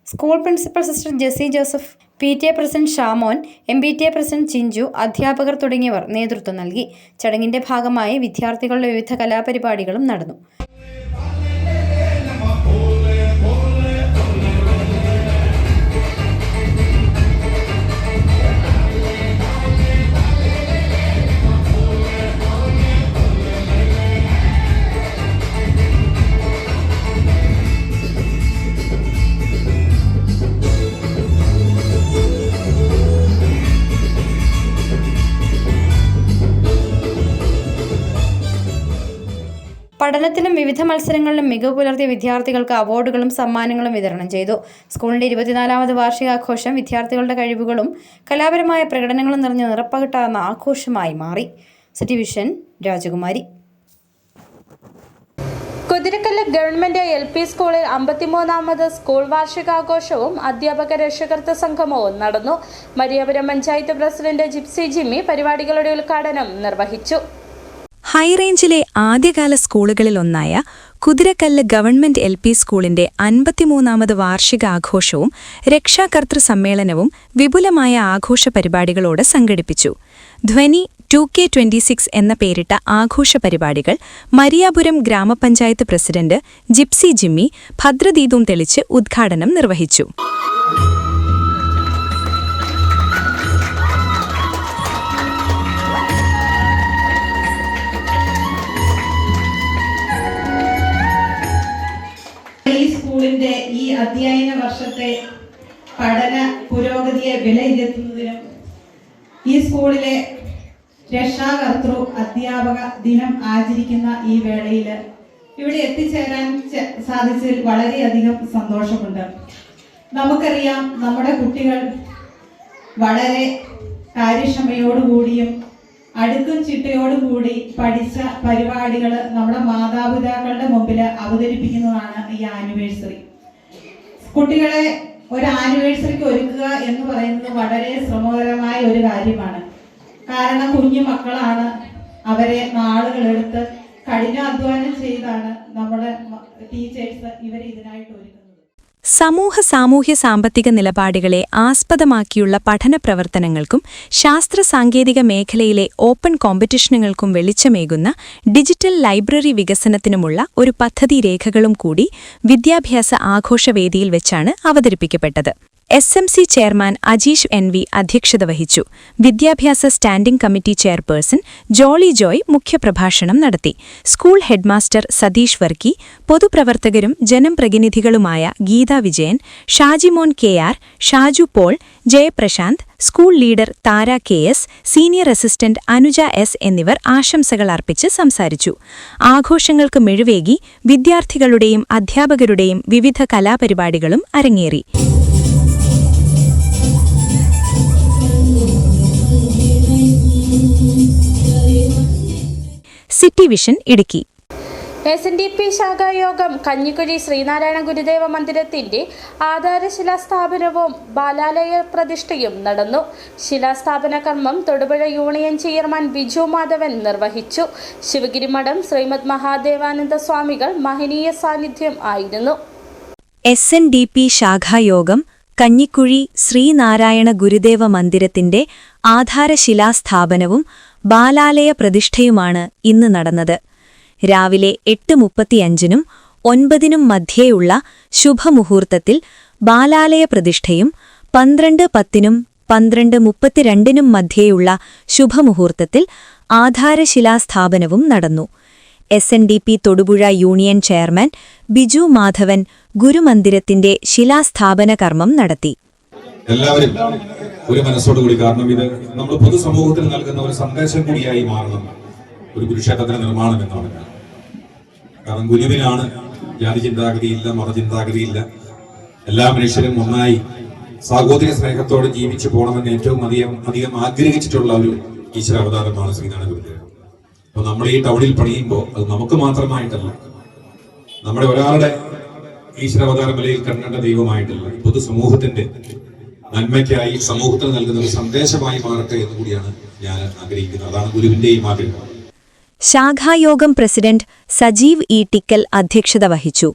School principal sister Jessy Joseph, PTA president Shamon, MPTA president Chinchu, അധ്യാപകർ തുടങ്ങിയവർ നേതൃത്വം നൽകി. ചടങ്ങിന്റെ ഭാഗമായി വിദ്യാർത്ഥികളുടെ വിവിധ കലാപരിപാടികളും നടന്നു. പഠനത്തിലും വിവിധ മത്സരങ്ങളിലും മികവ് പുലർത്തിയ വിദ്യാർത്ഥികൾക്ക് അവാർഡുകളും സമ്മാനങ്ങളും വിതരണം ചെയ്തു. സ്കൂളിന്റെ 24ാമത് വാർഷികാഘോഷം വിദ്യാർത്ഥികളുടെ കഴിവുകളും കലാപരമായ പ്രകടനങ്ങളും നിറഞ്ഞ നിറപ്പകിട്ടാർന്ന ആഘോഷമായി മാറി. സിറ്റി വിഷൻ രാജകുമാരി. കുതിരക്കല്ല് ഗവൺമെന്റ് LP സ്കൂളിൽ 53ാമത് സ്കൂൾ വാർഷികാഘോഷവും അധ്യാപക രക്ഷകർത്തൃ സംഗമവും നടന്നു. മരിയാപുരം പഞ്ചായത്ത് പ്രസിഡന്റ് ജിപ്സി ജിമ്മി പരിപാടികളുടെ ഉദ്ഘാടനം നിർവഹിച്ചു. ഹൈറേഞ്ചിലെ ആദ്യകാല സ്കൂളുകളിലൊന്നായ കുതിരക്കല്ല് ഗവൺമെന്റ് LP സ്കൂളിന്റെ 53ാമത് വാർഷികാഘോഷവും രക്ഷാകർതൃ സമ്മേളനവും വിപുലമായ ആഘോഷ പരിപാടികളോടെ സംഘടിപ്പിച്ചു. ധ്വനി 2K26 എന്ന പേരിട്ട ആഘോഷ പരിപാടികൾ മരിയാപുരം ഗ്രാമപഞ്ചായത്ത് പ്രസിഡന്റ് ജിപ്സി ജിമ്മി ഭദ്രദീപം തെളിച്ച് ഉദ്ഘാടനം നിർവഹിച്ചു. ഈ സ്കൂളിന്റെ ഈ അധ്യയന വർഷത്തെ പഠന പുരോഗതിയെ വിലയിരുത്തുന്നതിനും ഈ സ്കൂളിലെ രക്ഷാകർതൃ അധ്യാപക ദിനം ആചരിക്കുന്ന ഈ വേളയിൽ ഇവിടെ എത്തിച്ചേരാൻ സാധിച്ചതിൽ വളരെയധികം സന്തോഷമുണ്ട്. നമുക്കറിയാം, നമ്മുടെ കുട്ടികൾ വളരെ കാര്യക്ഷമയോടുകൂടിയും അടുക്കും ചിട്ടയോടും കൂടി പഠിച്ച പരിപാടികൾ നമ്മുടെ മാതാപിതാക്കളുടെ മുമ്പിൽ അവതരിപ്പിക്കുന്നതാണ് ഈ ആനിവേഴ്സറി. കുട്ടികളെ ഒരു ആനിവേഴ്സറിക്ക് ഒരുക്കുക എന്ന് പറയുന്നത് വളരെ ശ്രമകരമായ ഒരു കാര്യമാണ്. കാരണം കുഞ്ഞു മക്കളാണ്, അവരെ നാളുകളെടുത്ത് കഠിനാധ്വാനം ചെയ്താണ് നമ്മുടെ ടീച്ചേഴ്സ് ഇവരെ ഇതിനായിട്ട് ഒരുക്കുന്നത്. സാമൂഹ്യ സാമ്പത്തിക നിലപാടുകളെ ആസ്പദമാക്കിയുള്ള പഠന പ്രവർത്തനങ്ങൾക്കും ശാസ്ത്ര സാങ്കേതിക മേഖലയിലെ ഓപ്പൺ കോമ്പറ്റീഷനുകൾക്കും വെളിച്ചമേകുന്ന ഡിജിറ്റൽ ലൈബ്രറി വികസനത്തിനുമുള്ള ഒരു പദ്ധതി രേഖകളും കൂടി വിദ്യാഭ്യാസ ആഘോഷവേദിയിൽ വെച്ചാണ് അവതരിപ്പിക്കപ്പെട്ടത്. SMC ചെയർമാൻ അജീഷ് NV അധ്യക്ഷത വഹിച്ചു. വിദ്യാഭ്യാസ standing committee chairperson Jolly Joy മുഖ്യപ്രഭാഷണം നടത്തി. സ്കൂൾ ഹെഡ്മാസ്റ്റർ സതീഷ് വർക്കി, പൊതുപ്രവർത്തകരും ജനപ്രതിനിധികളുമായ Geetha Vijayan, Shajimon KR, Shaju Paul, Jayaprasanth, school leader Thara KS, senior assistant Anuja S എന്നിവർ ആശംസകൾ അർപ്പിച്ച് സംസാരിച്ചു. ആഘോഷങ്ങൾക്ക് മിഴിവേകി വിദ്യാർത്ഥികളുടെയും അധ്യാപകരുടെയും വിവിധ കലാപരിപാടികളും അരങ്ങേറി. City vision Idukki. SNDP ശാഖായോഗം കഞ്ഞിക്കുഴി ശ്രീനാരായണ ഗുരുദേവ മന്ദിരത്തിന്റെ ആധാരശിലാസ്ഥാപനവും ബാലാലയ പ്രതിഷ്ഠയും നടന്നു. ശിലാസ്ഥാപന കർമ്മം തൊടുപുഴ യൂണിയൻ ചെയർമാൻ ബിജു മാധവൻ നിർവഹിച്ചു. ശിവഗിരി മഠം ശ്രീമദ് മഹാദേവാനന്ദ സ്വാമികൾ മഹനീയ സാന്നിധ്യം ആയിരുന്നു. SNDP ശാഖായോഗം കഞ്ഞിക്കുഴി ശ്രീനാരായണ ഗുരുദേവ മന്ദിരത്തിന്റെ ആധാരശിലാസ്ഥാപനവും ബാലാലയ പ്രതിഷ്ഠയുമാണ് ഇന്ന് നടന്നത്. രാവിലെ 8:35-നും 9-നും മധ്യേയുള്ള ശുഭമുഹൂർത്തത്തിൽ ബാലാലയ പ്രതിഷ്ഠയും 12:10-നും 12:32-നും മധ്യേയുള്ള ശുഭമുഹൂർത്തത്തിൽ ആധാരശിലാസ്ഥാപനവും നടന്നു. SNDP Thodupuzha union chairman Biju Madhavan ഗുരുമന്ദിരത്തിന്റെ ശിലാസ്ഥാപന കർമ്മം നടത്തി. എല്ലാവരും ഒരു മനസ്സോടുകൂടി, കാരണം ഇത് നമ്മൾ പൊതുസമൂഹത്തിന് നൽകുന്ന ഒരു സന്ദേശം കൂടിയായി മാറണം ഒരു കുരുക്ഷേത്രത്തിന്റെ നിർമ്മാണം എന്ന് പറഞ്ഞാൽ. കാരണം ഗുരുവിനാണ് ജാതി ചിന്താഗതിയില്ല, മതചിന്താഗതിയില്ല. എല്ലാ മനുഷ്യരും ഒന്നായി സാഹോദര്യ സ്നേഹത്തോടെ ജീവിച്ചു പോകണമെന്ന് ഏറ്റവും അധികം ആഗ്രഹിച്ചിട്ടുള്ള ഒരു ഈശ്വരാവതാരമാണ് ശ്രീനാരായണ ഗുരുദേവൻ. അപ്പൊ നമ്മൾ ഈ ടൗണിൽ പണിയുമ്പോൾ അത് നമുക്ക് മാത്രമായിട്ടല്ല, നമ്മുടെ ഒരാളുടെ ഈശ്വരാവതാരം വിലയിൽ കണ്ടേണ്ട ദൈവമായിട്ടല്ല, പൊതുസമൂഹത്തിന്റെ നന്മയ്ക്കായി സമൂഹത്തിന് നൽകുന്ന ഒരു സന്ദേശമായി മാറട്ടെ എന്ന് കൂടിയാണ് ഞാൻ ആഗ്രഹിക്കുന്നത്. അതാണ് ഗുരുവിന്റെയും ആഗ്രഹം. ശാഖായോഗം പ്രസിഡന്റ് സജീവ് ടിക്കൽ അധ്യക്ഷത വഹിച്ചു.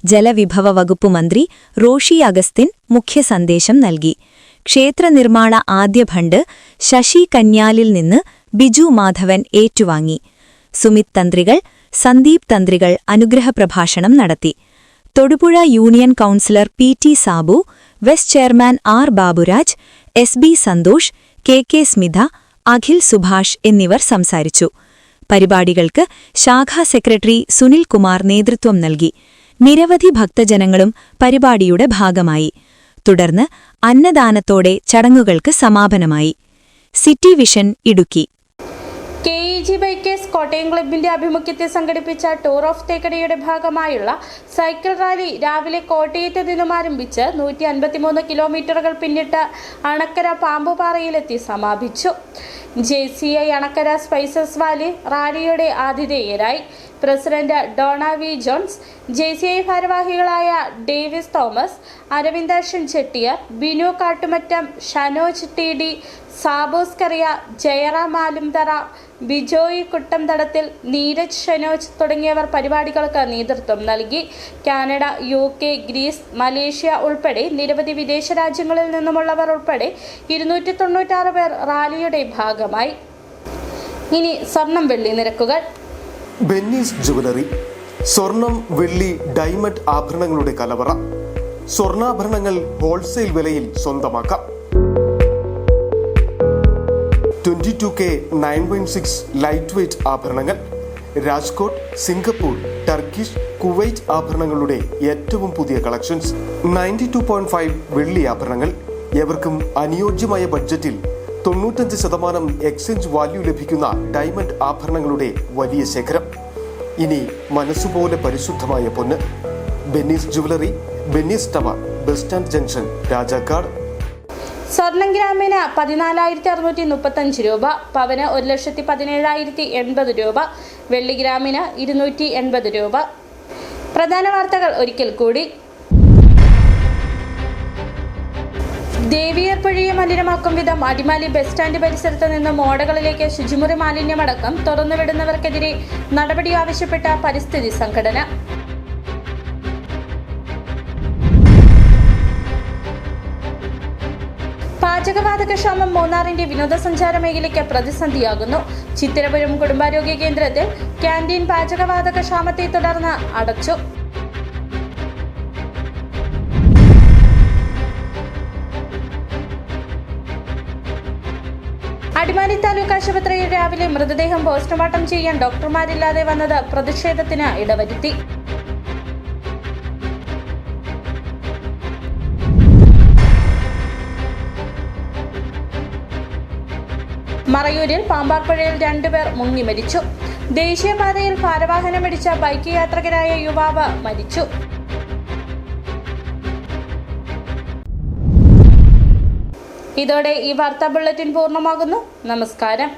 ജലവിഭവ വകുപ്പ് മന്ത്രി റോഷി അഗസ്തിൻ മുഖ്യ സന്ദേശം നൽകി. ക്ഷേത്രനിർമ്മാണ ആദ്യ ഫണ്ട് ശശി കന്യാലിൽ നിന്ന് ബിജു മാധവൻ ഏറ്റുവാങ്ങി. സുമിത് തന്ത്രികൾ, സന്ദീപ് തന്ത്രികൾ അനുഗ്രഹപ്രഭാഷണം നടത്തി. Thodupuzha union councillor PT Sabu, west chairman R Baburaj, SB Santhosh, KK Smitha, Akhil Subhash എന്നിവർ സംസാരിച്ചു. പരിപാടികൾക്ക് ശാഖാ സെക്രട്ടറി സുനിൽ കുമാർ നേതൃത്വം നൽകി. നിരവധി ഭക്തജനങ്ങളും പരിപാടിയുടെ ഭാഗമായി. തുടർന്ന് അന്നദാനത്തോടെ ചടങ്ങുകൾക്ക് സമാപനമായി. City vision Idukki. KEG bikers Kottayam ക്ലബിന്റെ ആഭിമുഖ്യത്തിൽ സംഘടിപ്പിച്ച ടൂർ ഓഫ് തേക്കടിയുടെ ഭാഗമായുള്ള സൈക്കിൾ റാലി രാവിലെ കോട്ടയത്ത് നിന്നും ആരംഭിച്ച് 153 കിലോമീറ്ററുകൾ പിന്നിട്ട് അണക്കര പാമ്പുപാറയിലെത്തി സമാപിച്ചു. JCI അണക്കര സ്പൈസസ് വാലി റാലിയുടെ ആതിഥേയരായി. President Dona V Johns, JCI ഭാരവാഹികളായ ഡേവിസ് തോമസ്, അരവിന്ദാക്ഷൻ ചെട്ടിയാർ, ബിനു കാട്ടുമറ്റം, ഷനോജ് TD, സാബോസ് കറിയ, ജയറാം ആലുംതറ, ബിജോയ് കുട്ടംതടത്തിൽ, നീരജ് ഷനോജ് തുടങ്ങിയവർ പരിപാടികൾക്ക് നേതൃത്വം നൽകി. കാനഡ, UK, ഗ്രീസ്, മലേഷ്യ ഉൾപ്പെടെ നിരവധി വിദേശ രാജ്യങ്ങളിൽ നിന്നുമുള്ളവർ ഉൾപ്പെടെ 296 പേർ റാലിയുടെ ഭാഗമായി. ഇനി സ്വർണം വെള്ളി നിരക്കുകൾ. ബെന്നീസ് ജുവലറി, സ്വർണം, വെള്ളി, ഡയമണ്ട് ആഭരണങ്ങളുടെ കലവറ. സ്വർണ്ണാഭരണങ്ങൾ ഹോൾസെയിൽ വിലയിൽ സ്വന്തമാക്കാം. 22K 9.6 ലൈറ്റ് വെയ്റ്റ് ആഭരണങ്ങൾ. രാജ്കോട്ട്, സിംഗപ്പൂർ, ടർക്കിഷ്, കുവൈറ്റ് ആഭരണങ്ങളുടെ ഏറ്റവും പുതിയ കളക്ഷൻസ്. 92.5 വെള്ളി ആഭരണങ്ങൾ. ഏവർക്കും അനുയോജ്യമായ ബഡ്ജറ്റിൽ 95% എക്സ്ചേഞ്ച് വാല്യൂ ലഭിക്കുന്ന ഡയമണ്ട് ആഭരണങ്ങളുടെ വലിയ ശേഖരം. ഇനി മനസ്സുപോലെ പരിശുദ്ധമായ പൊന്ന്. Benny's jewellery, Benny's tower, bus stand junction, Rajakkad. സ്വർണം ഗ്രാമിന് 14,635 രൂപ, പവന് 1,17,080 രൂപ, വെള്ളി ഗ്രാമിന് 280 രൂപ. പ്രധാന വാർത്തകൾ ഒരിക്കൽ കൂടി. ദേവിയർ പുഴയെ മലിനമാക്കും വിധം അടിമാലി ബസ് സ്റ്റാൻഡ് പരിസരത്ത് നിന്ന് ഓടകളിലേക്ക് ശുചിമുറി മാലിന്യമടക്കം തുറന്നുവിടുന്നവർക്കെതിരെ നടപടി ആവശ്യപ്പെട്ട പരിസ്ഥിതി സംഘടന. പാചകവാതക ക്ഷാമം മൂന്നാറിന്റെ വിനോദസഞ്ചാര മേഖലയ്ക്ക് പ്രതിസന്ധിയാകുന്നു. ചിത്തിരപുരം കുടുംബാരോഗ്യ കേന്ദ്രത്തിൽ ക്യാന്റീൻ പാചകവാതക ക്ഷാമത്തെ തുടർന്ന് അടച്ചു. അടിമാലി താലൂക്ക് ആശുപത്രിയിൽ രാവിലെ മൃതദേഹം പോസ്റ്റ്മോർട്ടം ചെയ്യാൻ ഡോക്ടർമാരില്ലാതെ വന്നത് പ്രതിഷേധത്തിന് ഇടവരുത്തി. മറയൂരിൽ പാമ്പാർപ്പുഴയിൽ 2 പേർ മുങ്ങി മരിച്ചു. ദേശീയപാതയിൽ ഭാരവാഹനമിടിച്ച ബൈക്ക് യാത്രികരായ യുവാവ് മരിച്ചു. ഇതോടെ ഈ വാർത്താ ബുള്ളറ്റിൻ പൂർണ്ണമാകുന്നു. നമസ്കാരം.